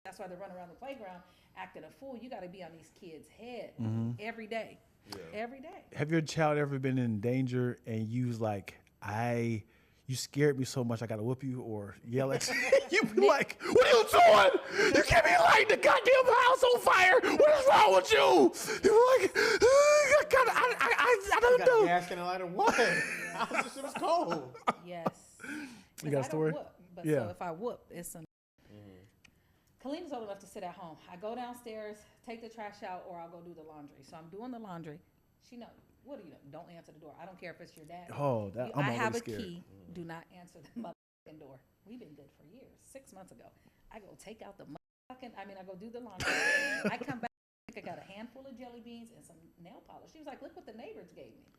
That's why they run around the playground acting a fool. You got to be on these kids' head every day. Yeah. Every day. Have your child ever been in danger and you was like, you scared me so much I got to whoop you or yell at you? You be like, "What are you doing? You can't be lighting the goddamn house on fire. What is wrong with you?" You're like, I don't know. You got gas in a lighter. What? This shit was cold. Yes. You got a story? So if I whoop, it's some. Kalina's old enough to sit at home. I go downstairs, take the trash out, or I'll go do the laundry. So I'm doing the laundry. She knows. What do you know? Don't answer the door. I don't care if it's your dad. Oh, I have a key. Do not answer the motherfucking door. We've been good for years. 6 months ago, I go take out the motherfucking. I go do the laundry. I come back. I got a handful of jelly beans and some nail polish. She was like, "Look what the neighbors gave me."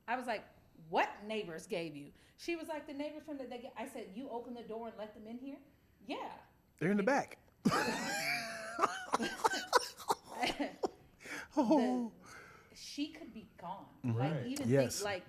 I was like, "What neighbors gave you?" She was like, "The neighbors from I said, "You open the door and let them in here?" Yeah. They're in the back. She could be gone. Right. Like even think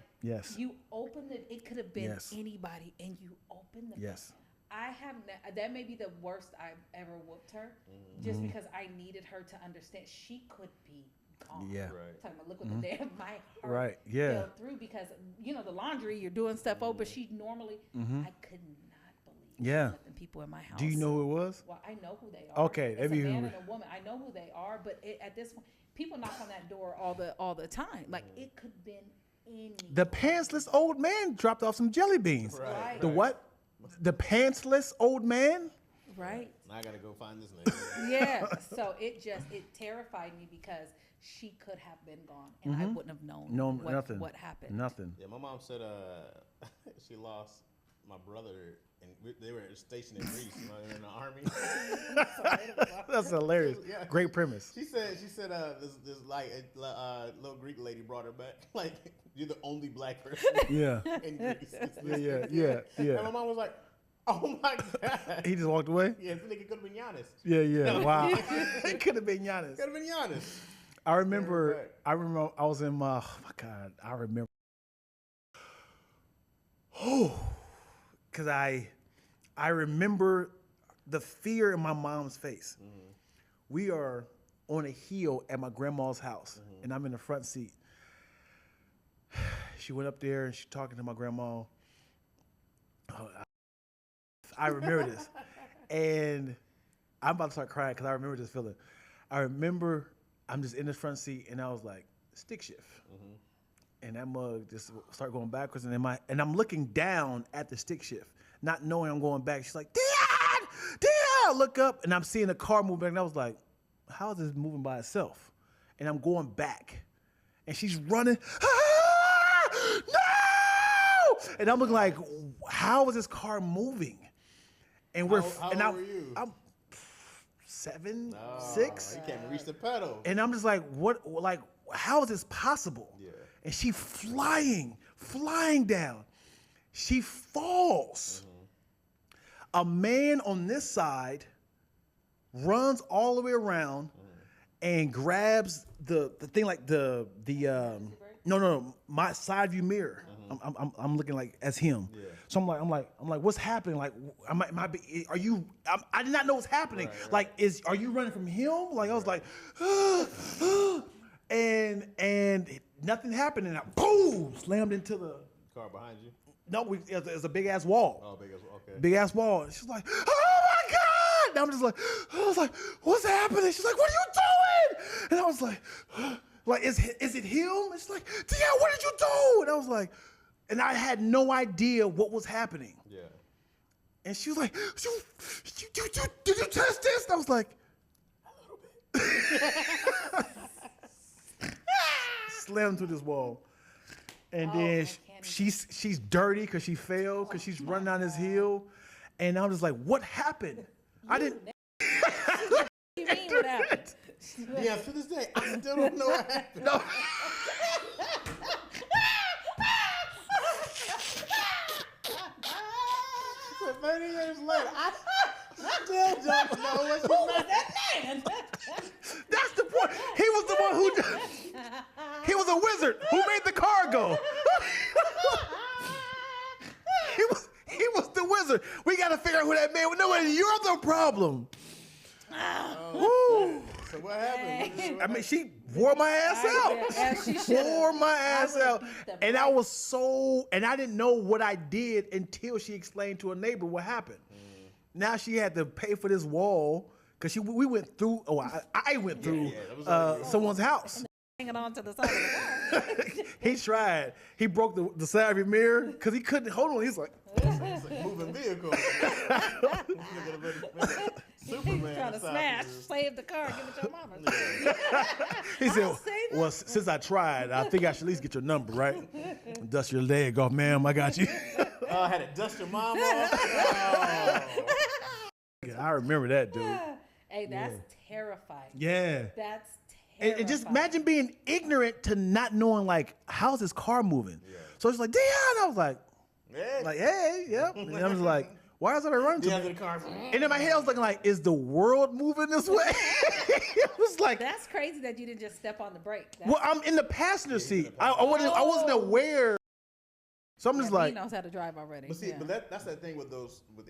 you open it could have been anybody, and you open the. Yes. I have that may be the worst I've ever whooped her, just because I needed her to understand she could be gone. Yeah. Right. Talking about look what the damn my heart right. Yeah. fell through because the laundry you're doing stuff over, but she normally I could not believe letting people in my house. Do you know who it was? Well, I know who they are. Okay, it's a man and a woman. I know who they are, but at this point, people knock on that door all the time. Like it could have been any. The pantsless old man dropped off some jelly beans. Right. The what? The pantsless old man? Right. Now I gotta go find this lady. Yeah. So it terrified me because she could have been gone, and I wouldn't have known what happened. Nothing. Yeah, my mom said she lost my brother, and they were stationed in Greece, in the army. That's hilarious. Yeah. Great premise. She said this like a little Greek lady brought her back. Like, you're the only black person. Yeah. In Greece. Yeah. And my mom was like, "Oh my God." He just walked away? Yeah, I think it could have been Giannis. Yeah. Wow. It could have been Giannis. Could have been Giannis. I remember I was in my, oh my God, I remember. Because I remember the fear in my mom's face. We are on a hill at my grandma's house, and I'm in the front seat. She went up there and she's talking to my grandma. I remember this. And I'm about to start crying because I remember this feeling. I remember I'm just in the front seat and I was like, stick shift. And that mug just started going backwards. And I'm looking down at the stick shift, not knowing I'm going back. She's like, Dad! I look up and I'm seeing a car moving back. And I was like, how is this moving by itself? And I'm going back. And she's running. No! And I'm looking like, how is this car moving? And How old were you? I'm 7, Oh, 6. You can't even reach the pedal. And I'm just like, what? Like, how is this possible? Yeah. And she flying down. She falls. A man on this side runs all the way around and grabs the thing like my side view mirror. I'm looking like as him. Yeah. So I'm like, what's happening? Like, are you? I did not know what's happening. Right. Like, are you running from him? Like, I was like, and nothing happened, and I boom slammed into the Car behind you. no. It was a big ass wall. Oh, big as okay. Big ass wall. And she's like, oh my God. And I'm just like, I was like, what's happening? She's like, what are you doing? And I was like, is it him? And she's like, Tia, what did you do? And I was like, and I had no idea what was happening. Yeah. And she was like, did you test this? And I was like, a little bit. Slammed through this wall. And then she's dirty because she fell, because she's running down this hill. And I'm just like, what happened? I didn't. What do you mean what happened? Yeah, to this day, I still don't know what happened. No. So 30 years later, I still don't know what you meant. That man. That's the point. He was the one who. He was a wizard who made the car go. He was the wizard. We got to figure out who that man was. No, you're the problem. Woo. So what happened? I mean, she wore my ass out. As she should. Wore my ass would've out. beat the And I brakes. was so, and I didn't know what I did until she explained to a neighbor what happened. Now she had to pay for this wall because we went through, I went through that was someone's house. Hanging on to the side of the car. He tried. He broke the side of your mirror because he couldn't hold on. He's like, It's like moving vehicle. Superman Trying to inside smash, you. save the car, give it to your mama. he said, I'll say that. well, since I tried, I think I should at least get your number, right? Dust your leg off, ma'am. I got you. Oh, I had to dust your mom off. Oh. I remember that, dude. Hey, that's terrifying. Yeah. That's terrifying. And just imagine being ignorant to not knowing, like, how's this car moving? Yeah. So it's like, Dion. I was like, Hey. hey, yep. And I was like, why is everybody running The to end me? of the car. And in my head, I was looking like, is the world moving this way? It was like, That's crazy that you didn't just step on the brake. well, I'm in the passenger seat. I wasn't aware. So I'm just He like, knows how to drive already. But see, yeah. but that's that thing with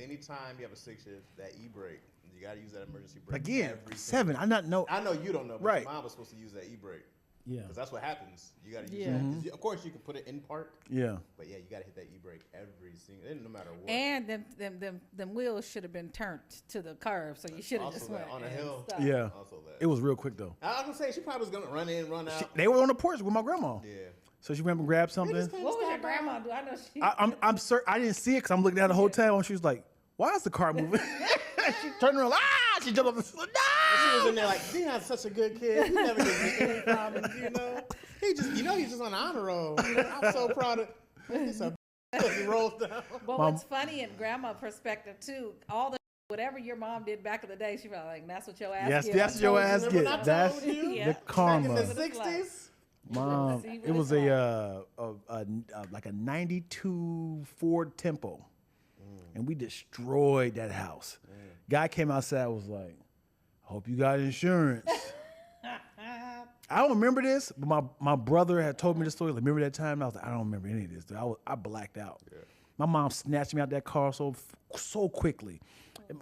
any time you have a 6-shift, that e-brake, you got to use that emergency brake. again, every 7. I not know. I know you don't know, but Right. your mom was supposed to use that e-brake. Yeah. Because that's what happens. You got to use Yeah. that. 'Cause of course, you can put it in park, Yeah. but yeah, you got to hit that e-brake every single, no matter what. And them wheels should have been turned to the curve, so you should have Also just that, went on a and hill. stopped. Yeah. Also that. It was real quick, though. I was going to say, she probably was going to run in, run out. They were on the porch with my grandma. Yeah. So she went and grabbed something. What was your grandma do? I know she. I'm certain I didn't see it because I'm looking at the whole time. And she was like, "Why is the car moving?" She turned around. She jumped up and said, She was "No!" in there like, Dion's such a good kid. He never gives me any problems, you know. He's just on the honor roll. You know? I'm so proud of. He's a he rolls down. But what's funny in grandma perspective too, all the whatever your mom did back in the day, she felt like that's what your ass. Yes, get. that's your ass Remember get. I told That's you? Yeah. the Back in karma. the 60s. Mom, See what it was it's like a '92 Ford Tempo, and we destroyed that house. Guy came outside, was like, "Hope you got insurance." I don't remember this, but my brother had told me the story. Like, remember that time? And I was like, I don't remember any of this. Dude. I blacked out. Yeah. My mom snatched me out that car so quickly.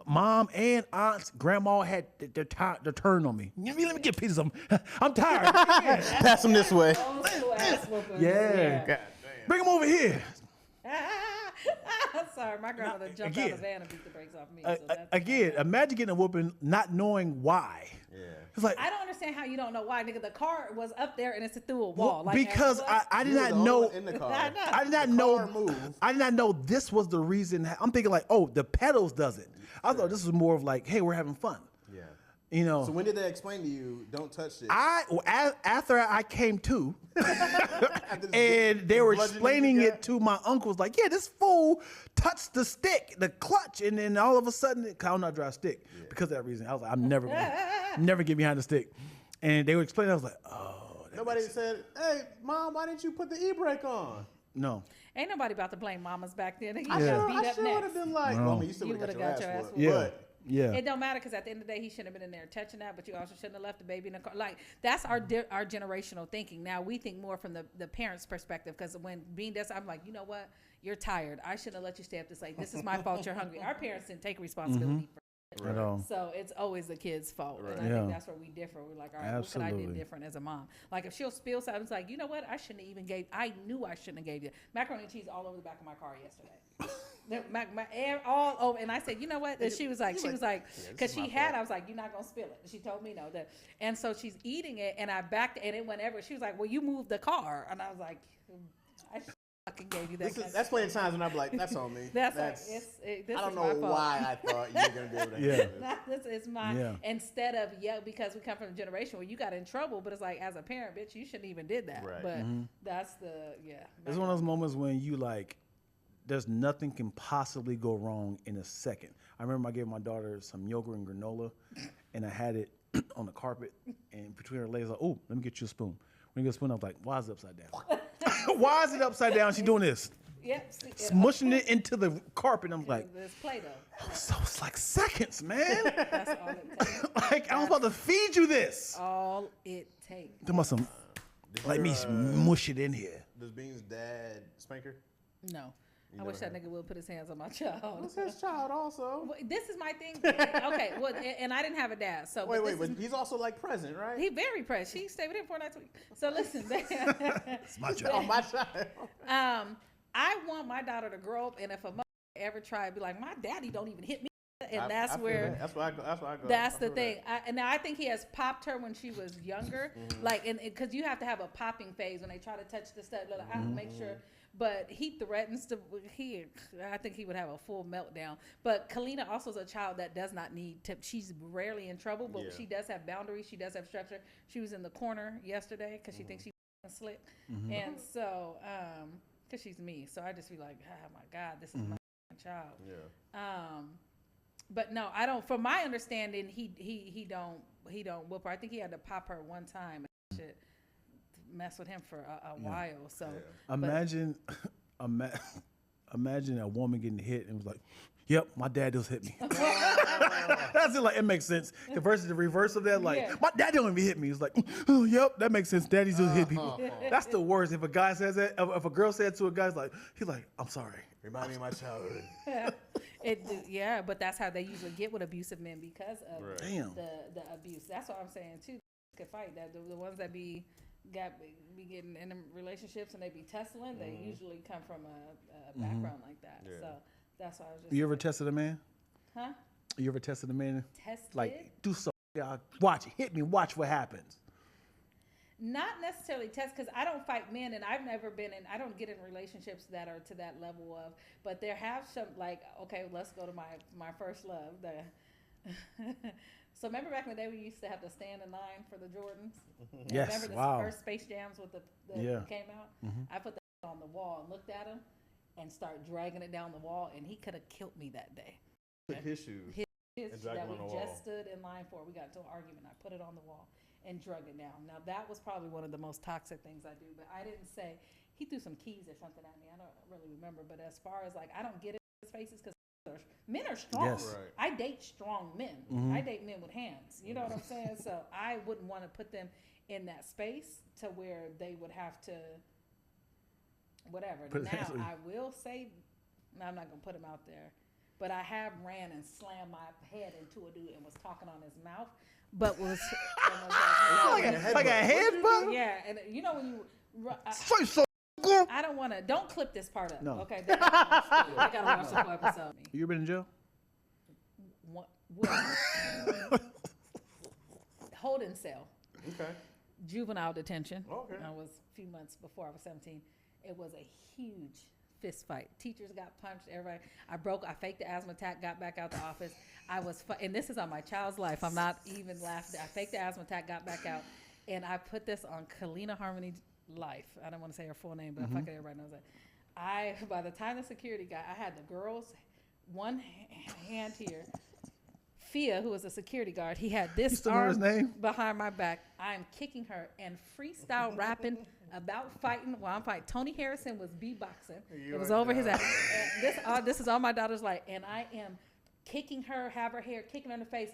Mom and aunts, grandma had their turn on me. Let me get a piece of something. I'm tired. Pass him this way. Old school ass whoopings. Yeah. God damn. Bring him over here. Sorry, my grandmother jumped out of the van and beat the brakes off me. So that's Again, imagine getting a whooping not knowing why. Yeah. It's like, I don't understand how you don't know why, nigga. The car was up there and it's through a wall. Like, because what? I did You were not the only know. one in the car. I know. I did not The know. car moved. I did not know this was the reason. I'm thinking like, oh, the pedals does it. I thought this was more of like, hey, we're having fun. Yeah. You know. So when did they explain to you, don't touch it? After I came to, and they were explaining it to my uncles, like, yeah, this fool touched the stick, the clutch, and then all of a sudden, I don't know drive stick because of that reason. I was like, I'm never get behind the stick. And they were explaining, I was like, oh. Nobody said, hey, Mom, why didn't you put the e-brake on? No. Ain't nobody about to blame mamas back then. You I beat sure up would have next. been like, No. well, I mean, you still You would have got your ass whooped. Yeah. Yeah. It don't matter because at the end of the day, he shouldn't have been in there touching that, but you also shouldn't have left the baby in the car. Like, that's our generational thinking. Now, we think more from the parents' perspective because when being this, I'm like, you know what? You're tired. I shouldn't have let you stay up this late. This is my fault. You're hungry. Our parents didn't take responsibility for it. At all. So it's always the kid's fault. Right. And I Yeah. think that's where we differ. We're like, all right, what could I do different as a mom? Like, if she'll spill something, it's like, you know what? I knew I shouldn't have gave you macaroni and cheese all over the back of my car yesterday. My air all over, and I said, you know what? And she was like, because she had, I was like, you're not gonna spill it. And she told me no. And so she's eating it, and I backed, and it went everywhere. She was like, well, you moved the car, and I was like, I fucking gave you that. That's plenty of times when I'm like, that's on me. This I is don't my know fault. why I thought you were gonna be able to handle this. This is my instead of because we come from a generation where you got in trouble, but it's like as a parent, bitch, you shouldn't even did that. Right. But that's It's one of those moments when you like, there's nothing can possibly go wrong in a second. I remember I gave my daughter some yogurt and granola, and I had it on the carpet, and between her legs, like, oh, let me get you a spoon. When you get a spoon, I was like, why is it upside down? Why is it upside down? She's doing this. Yep. Smushing it into the carpet. I'm like, There's Play-Doh. so it's like seconds, man. That's all it takes. Like, I was about to feed you this. All it takes. There must some, let me mush it in here. Does Bean's dad spank her? No. I wish that nigga would put his hands on my child. What's his child also? Well, this is my thing. Okay, well, and I didn't have a dad, so But he's also like present, right? he very present. She stayed with him 4 nights a week. So listen, It's my child. Oh, my child. I want my daughter to grow up, and if a mother ever try to be like, my daddy don't even hit me, and I feel that. That's why I go. That's the thing. And I think he has popped her when she was younger, like, and because you have to have a popping phase when they try to touch the stuff. Like, I make sure. But he threatens to. I think he would have a full meltdown. But Kalina also is a child that does not need to. She's rarely in trouble, but she does have boundaries. She does have structure. She was in the corner yesterday because she thinks she's slick, and so because she's me. So I just be like, oh my God, this is my child. Yeah. But no, I don't. From my understanding, he don't whoop her. I think he had to pop her one time. And shit, mess with him for a while. So imagine a woman getting hit and was like, "Yep, my dad just hit me." That's it. Like, it makes sense. Versus the reverse of that, like, my dad don't even hit me. It's like, oh, yep, that makes sense. Daddy just hit people. That's the worst. If a guy says that, if a girl said to a guy, he's like, I'm sorry. Remind me of my childhood. But that's how they usually get with abusive men because of the abuse. That's what I'm saying too. Could fight that the ones that be getting in relationships and they be tussling, they usually come from a background like that. Yeah. So that's why I was just. You ever tested a man? Huh? You ever tested a man? Tested? Like, do so. Watch it. Hit me. Watch what happens. Not necessarily test, because I don't fight men, and I've never been in. I don't get in relationships that are to that level of. But there have some, like, okay, let's go to my first love. So remember back in the day we used to have to stand in line for the Jordans? Yes. Remember the first Space Jams with the came out? I put that on the wall and looked at him and started dragging it down the wall, and he could have killed me that day. Took his shoes. His that we just stood in line for. We got into an argument. I put it on the wall and drug it down. Now that was probably one of the most toxic things I do, but I didn't say he threw some keys or something at me. I don't really remember, but as far as like, I don't get in his faces because men are strong. Yes. Right. I date strong men. I date men with hands. You know what I'm saying? So I wouldn't want to put them in that space to where they would have to whatever. Now I will say, I'm not gonna put him out there, but I have ran and slammed my head into a dude and was talking on his mouth, but was like a headbutt. Yeah, and you know when you. I don't want to. Don't clip this part up. No. Okay. I gotta watch the full episode. You ever been in jail? Holding cell. Okay. Juvenile detention. Okay. I was a few months before I was 17. It was a huge fist fight. Teachers got punched. Everybody. I faked the asthma attack. Got back out the office. And this is on my child's life. I'm not even laughing. I faked the asthma attack. Got back out, and I put this on Kalina Harmony Life. I don't want to say her full name, but fuck it, everybody knows that. By the time the security guy, I had the girls one hand here. Fia, who was a security guard, he had this arm behind my back. I'm kicking her and freestyle rapping about fighting while I'm fighting. Tony Harrison was beatboxing. It was over his ass. This is all my daughter's like, and I am kicking her, have her hair, kicking her in the face,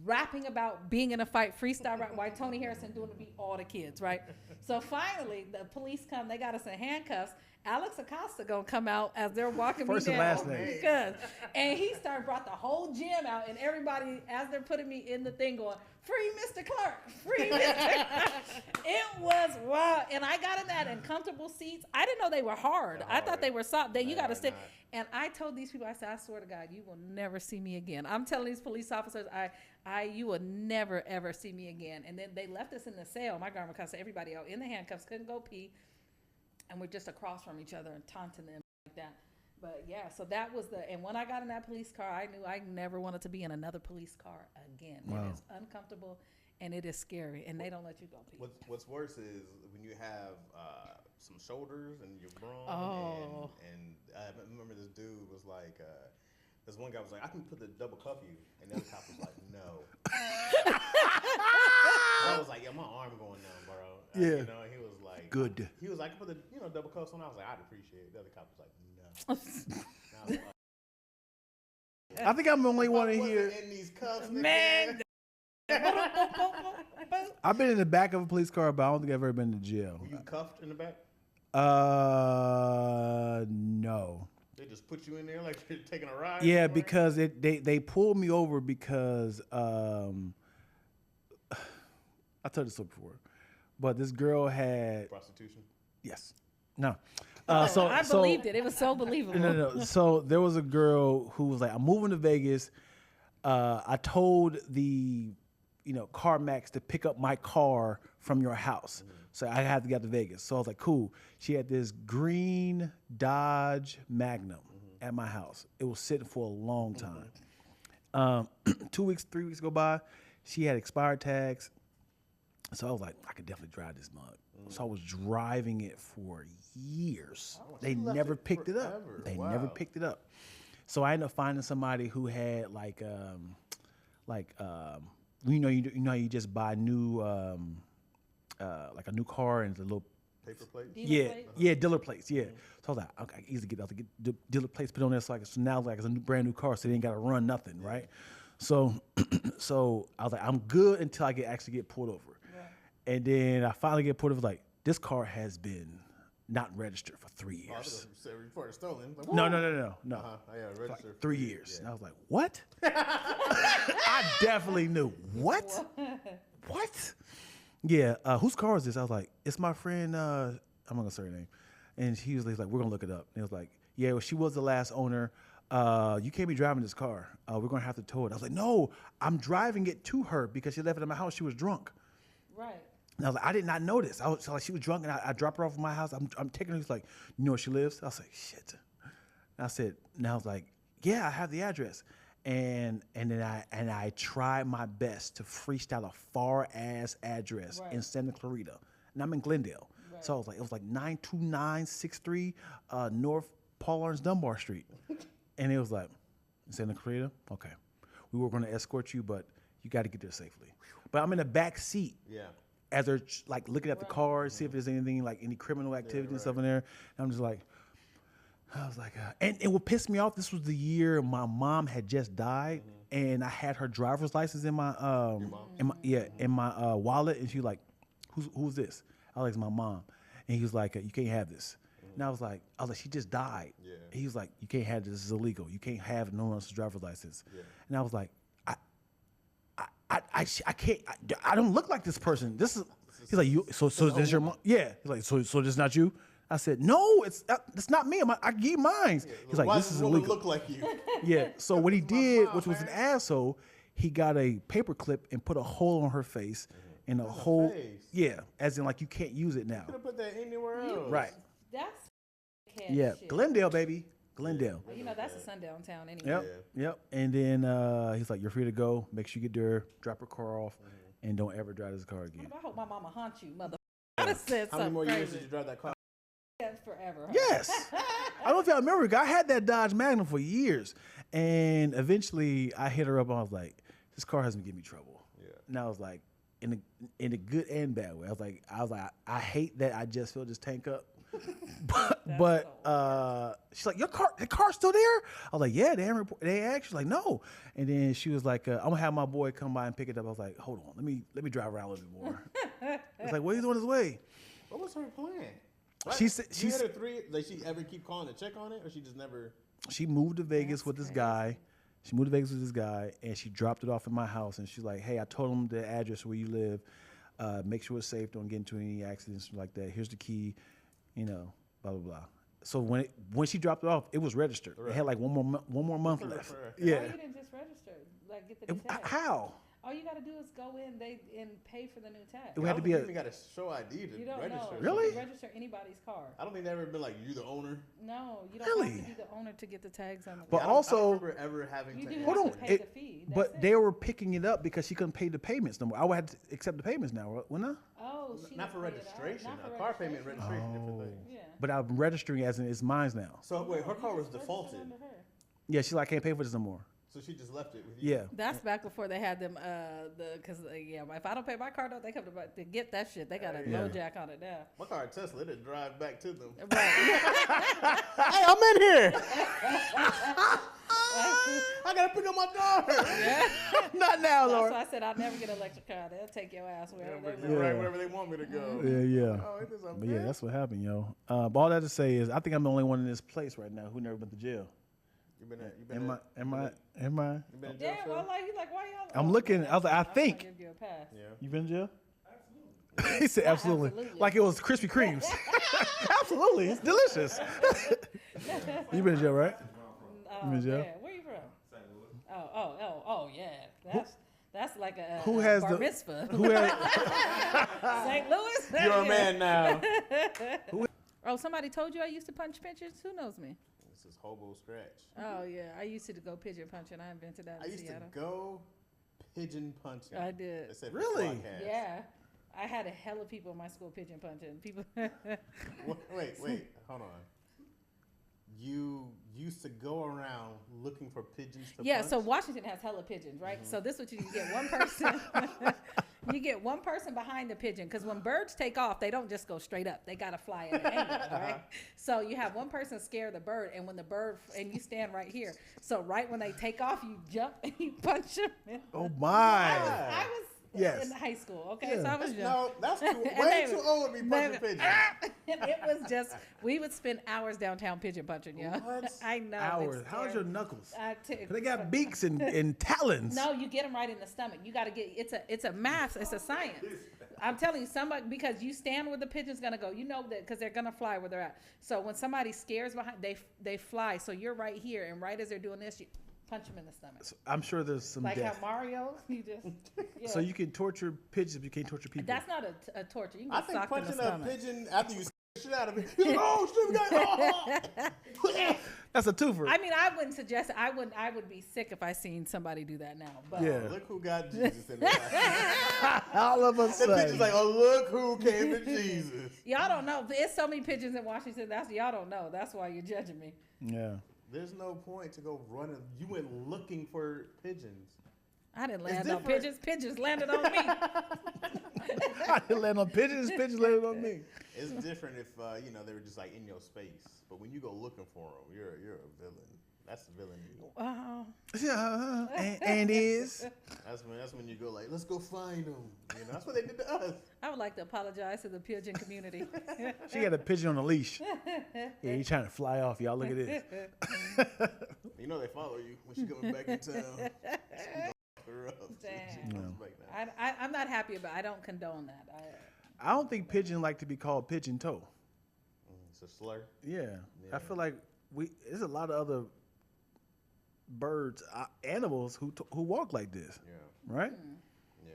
rapping about being in a fight, freestyle rap, while Tony Harrison doing to beat all the kids, right? So finally, the police come. They got us in handcuffs. Alex Acosta gonna come out as they're walking First me and down. last name. Because, and he brought the whole gym out, and everybody, as they're putting me in the thing, going, "Free Mr. Clark, free Mr. Clark." It was wild, and I got in that in comfortable seats. I didn't know they were hard. I thought they were soft. You got to sit. And I told these people, I said, I swear to God, you will never see me again. I'm telling these police officers, you will never ever see me again. And then they left us in the cell. My grandma cussed everybody out in the handcuffs, couldn't go pee. And we're just across from each other and taunting them like that. But yeah, so that was and when I got in that police car, I knew I never wanted to be in another police car again. Wow. It is uncomfortable and it is scary, and they don't let you go pee. What's worse is when you have some shoulders and you're brawn. Oh. And I remember this dude was like, this one guy was like, "I can put the double cuff you," and the other cop was like, "No." I was like, "Yeah, my arm going numb, bro." Yeah. He was like, "Good." He was like, "Put the double cuffs on." I was like, "I'd appreciate it." The other cop was like, "No." I was like, I think I'm the only one in here. In these cuffs, Man. I've been in the back of a police car, but I don't think I've ever been to jail. Were you cuffed in the back? No. They just put you in there like you're taking a ride? Yeah, because they pulled me over because I told this before, but this girl had prostitution. Yes. No. I believed it. It was so believable. No. So there was a girl who was like, "I'm moving to Vegas." I told the CarMax to pick up my car from your house. Mm-hmm. So I had to get to Vegas. So I was like, cool. She had this green Dodge Magnum at my house. It was sitting for a long time. 2 weeks, 3 weeks go by. She had expired tags. So I was like, I could definitely drive this mug. So I was driving it for years. They never picked it up. They never picked it up. So I ended up finding somebody who had you just buy new like a new car and it's a little paper plate. Dealer plates. Yeah. So I was like, okay, I can easily get the dealer plates put on there. So now it's a brand new car, so they ain't got to run nothing, right? So I was like, I'm good until I actually get pulled over. Yeah. And then I finally get pulled over. Like, this car has been not registered for 3 years. Reported stolen. Like, no. Registered for 3 years. Yeah. And I was like, what? I definitely knew. What? Yeah. Whose car is this? I was like, it's my friend. I'm not gonna say her name. And he was like, we're gonna look it up. And he was like, yeah, well, she was the last owner. You can't be driving this car. We're gonna have to tow it. I was like, no, I'm driving it to her because she left it at my house. She was drunk. Right. And I was like, I did not know this. She was drunk, and I dropped her off at my house. I'm taking her. He's like, you know where she lives? I was like, shit. And I said, and I was like, yeah, I have the address. And then I tried my best to freestyle a far ass address in Santa Clarita, and I'm in Glendale. Right. So I was like, it was like 92963 North Paul Lawrence Dunbar Street, and it was like, Santa Clarita. Okay, we were going to escort you, but you got to get there safely. But I'm in the back seat. Yeah. As they're like looking at the car, see if there's anything like any criminal activity and stuff in there. And I'm just like, I was like, and it would piss me off. This was the year my mom had just died, and I had her driver's license in my wallet, and she was like, who's this? I was like, it's my mom, and he was like, you can't have this. And I was like, she just died. Yeah. He was like, you can't have this. This is illegal. You can't have no one else's driver's license. Yeah. And I was like, I can't. I don't look like this person. This is. He's like, you. So is this your mom? Yeah. He's like, so this is not you. I said, no, it's not me. I give you mine. Yeah, he's like, this is illegal. Look like you. Yeah. So what he did, which was an asshole, he got a paper clip and put a hole on her face, and a hole. Yeah, as in like you can't use it now. You could have put that anywhere else. Right. That's Yeah, shit. Glendale, baby. Glendale. Well, you know, that's a sundown town anyway. Yep, yep. And then he's like, "You're free to go. Make sure you get there. Drop your car off, and don't ever drive this car again." I hope my mama haunt you, mother. I said How many something more crazy. years did you drive that car? Forever. Huh? Yes. I don't know if y'all remember. I had that Dodge Magnum for years, and eventually I hit her up. And I was like, "This car has been giving me trouble." Yeah. And I was like, in a good and bad way. I was like, I hate that I just filled this tank up. but she's like, the car's still there? I was like, yeah, they actually like, no. And then she was like, I'm gonna have my boy come by and pick it up. I was like, hold on, let me drive around a little bit more. It's like, well, he's on his way. What was her plan? What? She said You had her 3. Like, she ever keep calling to check on it, or she just never? She moved to Vegas with this guy. She moved to Vegas with this guy, and she dropped it off at my house. And she's like, hey, I told him the address where you live. Make sure it's safe. Don't get into any accidents like that. Here's the key. You know, blah blah blah. So when she dropped it off, it was registered. It had like one more month left. Yeah. Why you didn't just register? Like get the new tag? How? All you got to do is go in and pay for the new tag. It would have to be You a. even got to show ID to You don't register. know. Really? You can register anybody's car. I don't think they ever been like, you the owner. No, you don't Really? have to be the owner to get the tags on the But car. I don't also, remember ever having You to. do hold have on. to pay the fee. That's But it. they were picking it up because she couldn't pay the payments no more. I would have to accept the payments now, wouldn't I? Oh, she Not for didn't pay it out. registration. Not for A car payment, registration. registration, different thing. Yeah. But I'm registering as in it's mine now. So wait, her You car was just registered defaulted, under her. Yeah, she's like, I can't pay for this no more. so she just left it with you. Yeah. That's back before they had them, if I don't pay my car note, they come to get that shit. They got a Yeah. no jack on it now. My car, Tesla, it'd drive back to them. Right. Hey, I'm in here. I gotta pick up my daughter. Not now, That's Lord. why I said I'll never get an electric car. They'll take your ass wherever they Yeah, want. right wherever they want me to go. Yeah. Oh, it is up But yeah, there. that's what happened, yo. But all that to say is, I think I'm the only one in this place right now who never been to jail. You been Am I? You been in jail? Yeah, Phil? well, like, he's like, why y'all? I'm looking. I was like, I I'm gonna think. give you a pass. Yeah. You been in jail? Absolutely. He said absolutely. Absolutely. Like it was Krispy Kremes. Absolutely. It's delicious. You been in jail, right? Oh, You been in jail? yeah. Where you from? St. Louis. Oh, yeah. That's like a Who has bar the- mitzvah. Who had? St. Louis? You're a man now. Oh, somebody told you I used to punch pigeons? Who knows me? This is hobo scratch. Oh, yeah. I used to go pigeon punching. I invented that I in used to Seattle. go pigeon punching. I did. They said Really? podcast. Yeah. I had a hell of people in my school pigeon punching. People. Wait, hold on. You used to go around looking for pigeons to Yeah, punch? so Washington has hella pigeons, right? So this is what you get one person. You get one person behind the pigeon because when birds take off, they don't just go straight up. They got to fly at an angle, right? So you have one person scare the bird, and when the bird, and you stand right here. So right when they take off, you jump and you punch them. Oh I my. was Yes. in high school, okay? Yeah. So I was young. No, that's too, And way they- too old to be punching they- pigeons. It was just, we would spend hours downtown pigeon punching, yeah. What? I know. Hours. it's How's your scary. knuckles? But They got beaks and talons. No, you get them right in the stomach. You got to get, it's a math, it's a science. I'm telling you, somebody, because you stand where the pigeon's going to go. You know that because they're going to fly where they're at. So when somebody scares behind, they fly. So you're right here, and right as they're doing this, you punch them in the stomach. So I'm sure there's some Like death. how Mario, you just, yeah. So you can torture pigeons, but you can't torture people. That's not a torture. You can I get think socked in the punching a stomach. pigeon after you scare the shit out of it, you're like, oh, shit, we got That's a twofer. I mean, I wouldn't suggest it. I would be sick if I seen somebody do that now. But Yeah. Look who got Jesus in their life. All of a That sudden. picture's like, oh, look who came to Jesus. y'all don't know. There's so many pigeons in Washington. Y'all don't know. That's why you're judging me. Yeah. There's no point to go running. You went looking for pigeons. I didn't land on different. pigeons. Pigeons landed on me. I didn't land on pigeons. Pigeons landed on me. It's different if they were just like in your space. But when you go looking for them, you're a villain. That's the villain. Wow. Yeah. And is. That's when you go like, let's go find them. That's what they did to us. I would like to apologize to the pigeon community. She had a pigeon on a leash. Yeah, he's trying to fly off. Y'all look at this. They follow you when she coming back in town. Her up. Damn. Like that. I'm not happy about it. I don't condone that. I don't think pigeon like to be called pigeon toe. It's a slur. Yeah. I feel like there's a lot of other birds, animals who walk like this, Yeah. right? Yeah.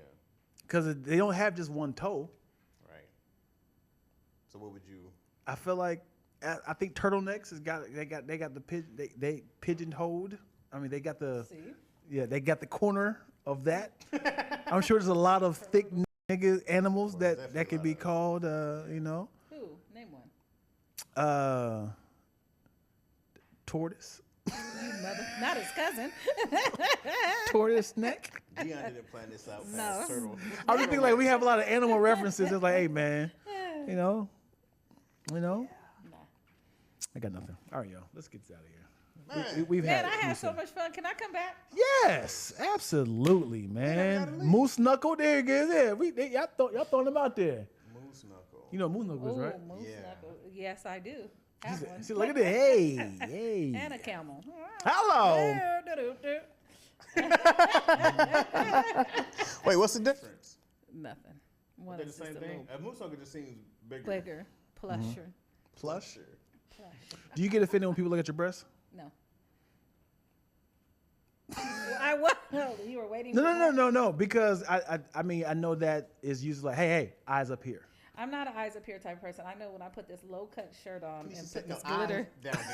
Because they don't have just one toe. Right. So what would you? I feel like I think turtlenecks they got the they pigeonholed. I mean, they got the they got the corner of that. I'm sure there's a lot of thick nigga animals that could be called. You know. Who? Name one. Tortoise. You mother, not his cousin. Tortoise neck. Dion didn't plan this out. No. Turtle. I just think like we have a lot of animal references. It's like, hey man, you know. Nah. I got nothing. All right, yo, let's get out of here. Man. We've Man, had I it. had so much fun. Can I come back? Yes, absolutely, man. Moose Knuckle, there you go. Yeah, y'all throwing them out there. Moose knuckle. You know Moose Knuckle is, Ooh, right? moose Yeah. knuckle. Yes, I do. Have one. See, look at that. Hey. And a camel. Hello. Wait, what's the difference? Nothing. One They're the is just same a thing. little A moose knuckle just seems bigger. bigger, plusher. Plusher. Do you get offended when people look at your breasts? No. I was. You were waiting. No. Because I mean I know that is usually like, hey, eyes up here. I'm not an eyes up here type of person. I know when I put this low cut shirt on and put this Your glitter. eyes down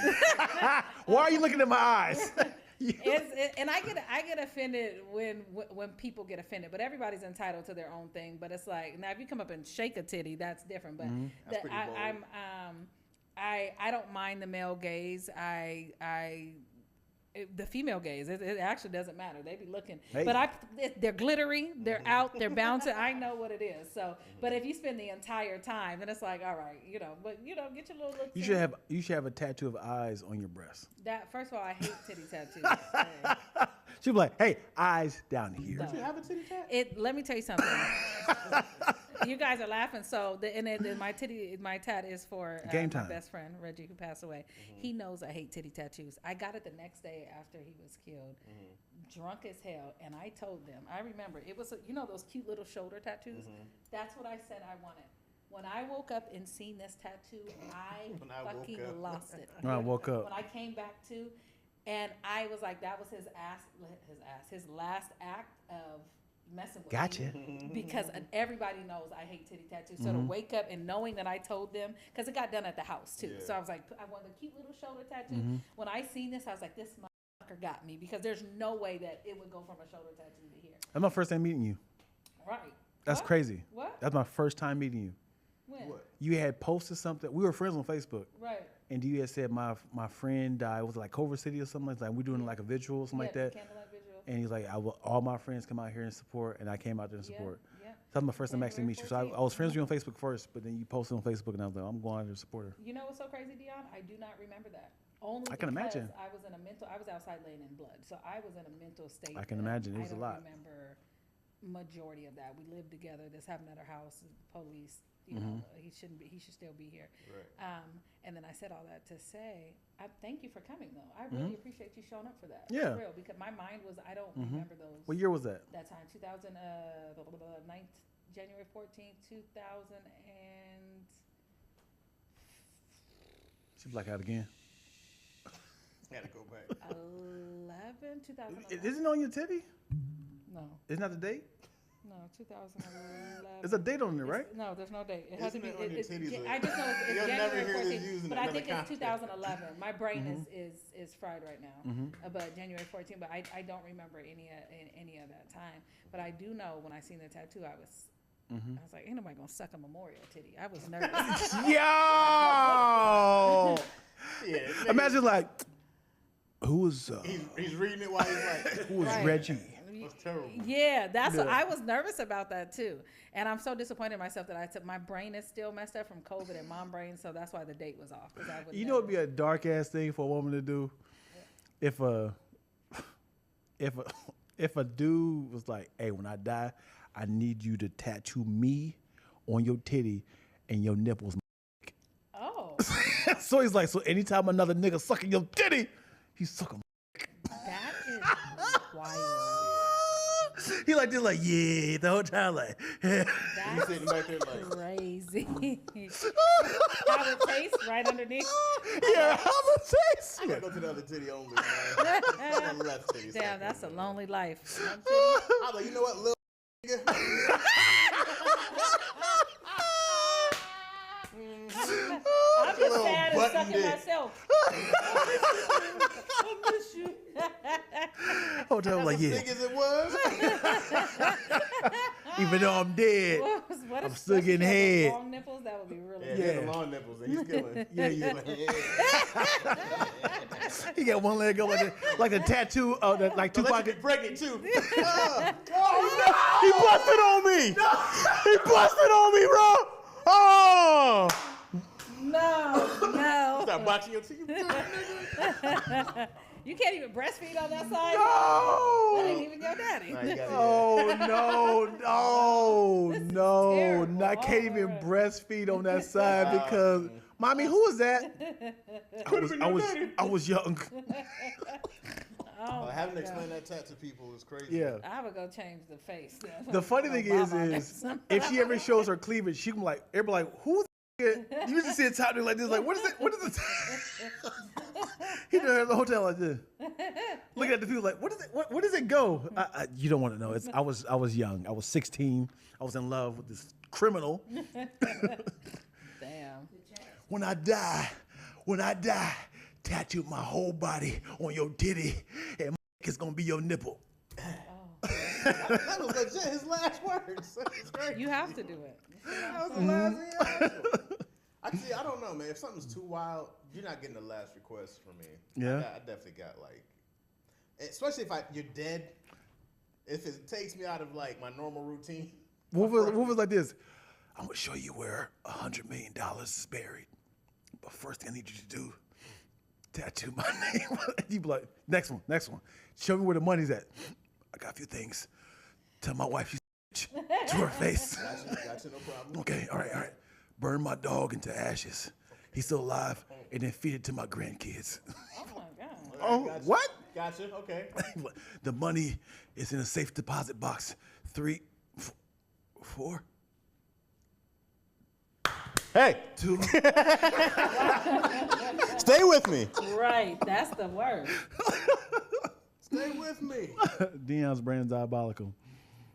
here. Why are you looking at my eyes? And I get offended when people get offended, but everybody's entitled to their own thing. But it's like, now if you come up and shake a titty, that's different. But That's pretty bold. I don't mind the male gaze. The female gaze, it actually doesn't matter. They be looking, Hey. but they're glittery, they're out, they're bouncing. I know what it is. So, but if you spend the entire time, then it's like, all right, but get your little look. You should have a tattoo of eyes on your breast. That first of all, I hate titty tattoos. She'd be like, hey, eyes down here. No. You have a titty tat? Let me tell you something. You guys are laughing. So my tat is for Game my time. best friend Reggie, who passed away. He knows I hate titty tattoos. I got it the next day after he was killed, drunk as hell, and I told them. I remember it was those cute little shoulder tattoos. That's what I said I wanted. When I woke up and seen this tattoo, I fucking lost it. When I woke up. When I came back to, and I was like, that was his last act of messing with Gotcha. me. Because everybody knows I hate titty tattoos. So to wake up and knowing that I told them, because it got done at the house too. Yeah. So I was like, I want a cute little shoulder tattoo. When I seen this, I was like, this motherfucker got me, because there's no way that it would go from a shoulder tattoo to here. That's my first time meeting you. Right. That's What? crazy. What? That's my first time meeting you. When? What? You had posted something. We were friends on Facebook. Right. And you had said my friend died. Was it like Culver City or something? Like we're doing like a visual or something like Yeah, that. candlelight visual. And he's like, all my friends come out here and support, and I came out there and support. Yeah. So that's my first time actually January meet you. So I 14th. was friends with you on Facebook first, but then you posted on Facebook, and I was like, I'm going out there to support her. You know what's so crazy, Dion? I do not remember that. Only I can because imagine. I was outside laying in blood, so I was in a mental state. I can that imagine. It was a lot. I don't remember majority of that. We lived together. This happened at our house. Police. He shouldn't be. He should still be here. Right. And then I said all that to say, I thank you for coming though. I really appreciate you showing up for that. Yeah. For real, because my mind was, I don't remember those. What year was that? That time, 9th, January 14th, 2000 and. She black out again. Gotta go back. 2011. Isn't it on your titty? No, Isn't that the date? no, 2011. There's a date on it, right? No, there's no date. It has to Isn't be. it on your titties? I just know it's You'll never January hear this 14th, used in but I another think it's context. 2011. My brain is fried right now. But January 14th, but I don't remember any of that time. But I do know when I seen the tattoo, I was like, ain't nobody gonna suck a memorial titty. I was nervous. Yo! Yeah. Imagine like, who was He's reading it while he's like, who was Right. Reggie? that's terrible. Yeah, that's what Yeah. I was nervous about that too. And I'm so disappointed in myself that I took my brain is still messed up from COVID and mom brain, so that's why the date was off. You know, it'd be a dark ass thing for a woman to do. If a dude was like, "Hey, when I die, I need you to tattoo me on your titty and your nipples." Oh, So he's like, so anytime another nigga sucking your titty, he's sucking. that is wild. He like this, like yeah, the whole time, like. You That's sitting back there like, crazy. How it tastes right underneath. Yeah, how the taste? I gotta go to the other titty only, man. The left titty. Damn, that's a lonely life. I was like, you know what, little nigga? I'm just sad and butt sucking I miss you. Hotel was like, As yeah. big as it was. Even though I'm dead, What I'm if still she getting had those head. long nipples? That would be really Yeah, good. he had the long nipples, and he's killing. He got one leg up like a tattoo of that, like Don't let you Tupac. get pregnant too. He busted on me. He busted on me, bro. Oh. No. Start boxing your teeth. You can't even breastfeed on that side. No. That ain't even your daddy. Nah, you gotta- No. terrible. I can't even breastfeed on that side because, mommy, who was that? I was young. Oh, Having to my explain God. that tat to people is crazy. Yeah. I would go change the face. The funny thing is if she ever shows her cleavage, she can be like, everybody like, who the you used to see a top like this, like, what is it? What is it? He doing at the hotel like this. Looking at the people like, what is it? Where does it go? You don't want to know. I was young. I was 16. I was in love with this criminal. Damn. When I die, tattoo my whole body on your titty, and my is gonna be your nipple. That was legit his last words. It's great. You have to do it. That was the last thing I asked him. I don't know, man. If something's too wild, you're not getting the last request from me. Yeah. I definitely got like, especially if you're dead. If it takes me out of like my normal routine. What was like this? I'm gonna show you where $100 million is buried. But first thing I need you to do, tattoo my name. You be like, next one. Show me where the money's at. I got a few things. Tell my wife she's to her face. Gotcha, no problem. Okay, all right. Burn my dog into ashes. He's still alive, and then feed it to my grandkids. Oh my God. Oh, Gotcha. what? Gotcha. Okay. The money is in a safe deposit box. 3, 4. Hey, 2. stay with me. Right. That's the word. Stay with me. Dion's brain is diabolical.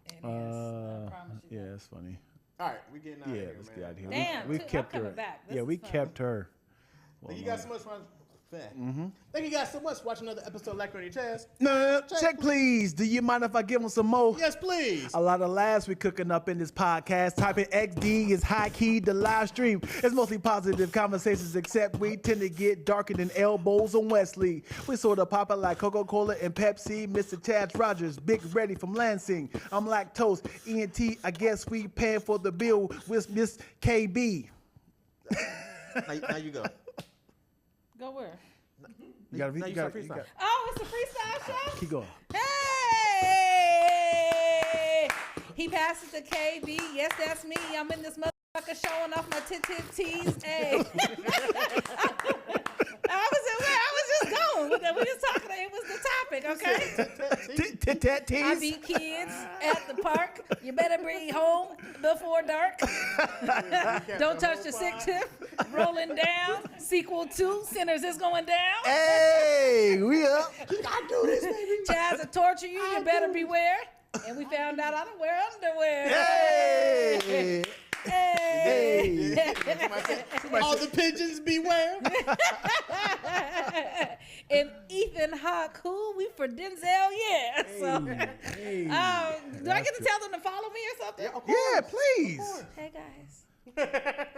It is. I promise you Yeah, that. it's funny. All right, we getting out of Yeah, here, let's man. get out of here. Damn, we I'm kept coming her. back. This Yeah, we is fun. kept her. Thank you guys so much for Thank you guys so much for watching another episode of Like on Your Chest. No, check please. Do you mind if I give them some more? Yes, please. A lot of laughs we cooking up in this podcast. Typing XD is high key. The live stream is mostly positive conversations, except we tend to get darker than elbows on Wesley. We sort of pop it like Coca-Cola and Pepsi. Mr. Chaz Rogers, Big Ready from Lansing. I'm lactose. ENT, I guess we paying for the bill with Miss KB. Now you go. Go where? You gotta, Now you you gotta, start you freestyle. gotta Oh, it's a freestyle show? keep going. Hey! He passes to KB. Yes, that's me. I'm in this motherfucker showing off my titties. Hey. I was just going. We just talking. It was the topic, okay? I beat kids at the park. You better bring home before dark. Don't touch the sick tip. Rolling down. Sequel 2. Sinners is going down. Hey, we up. I do this, baby. Chaz will torture you. You better beware. And we found out I don't wear underwear. Hey. Hey. All the pigeons beware. And Ethan Hawke, who we for Denzel, yeah. So, do I get to tell them to follow me or something? Yeah, please. Hey guys,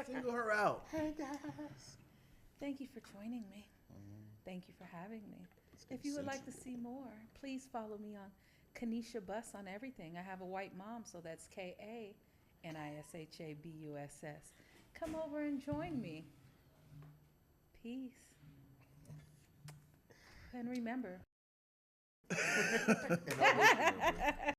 Single her out. Hey guys. thank you for joining me. Thank you for having me. If you would like to see more, please follow me on Kanisha Bus on everything. I have a white mom, so that's KANISHABUSS. Come over and join me. Peace. And remember.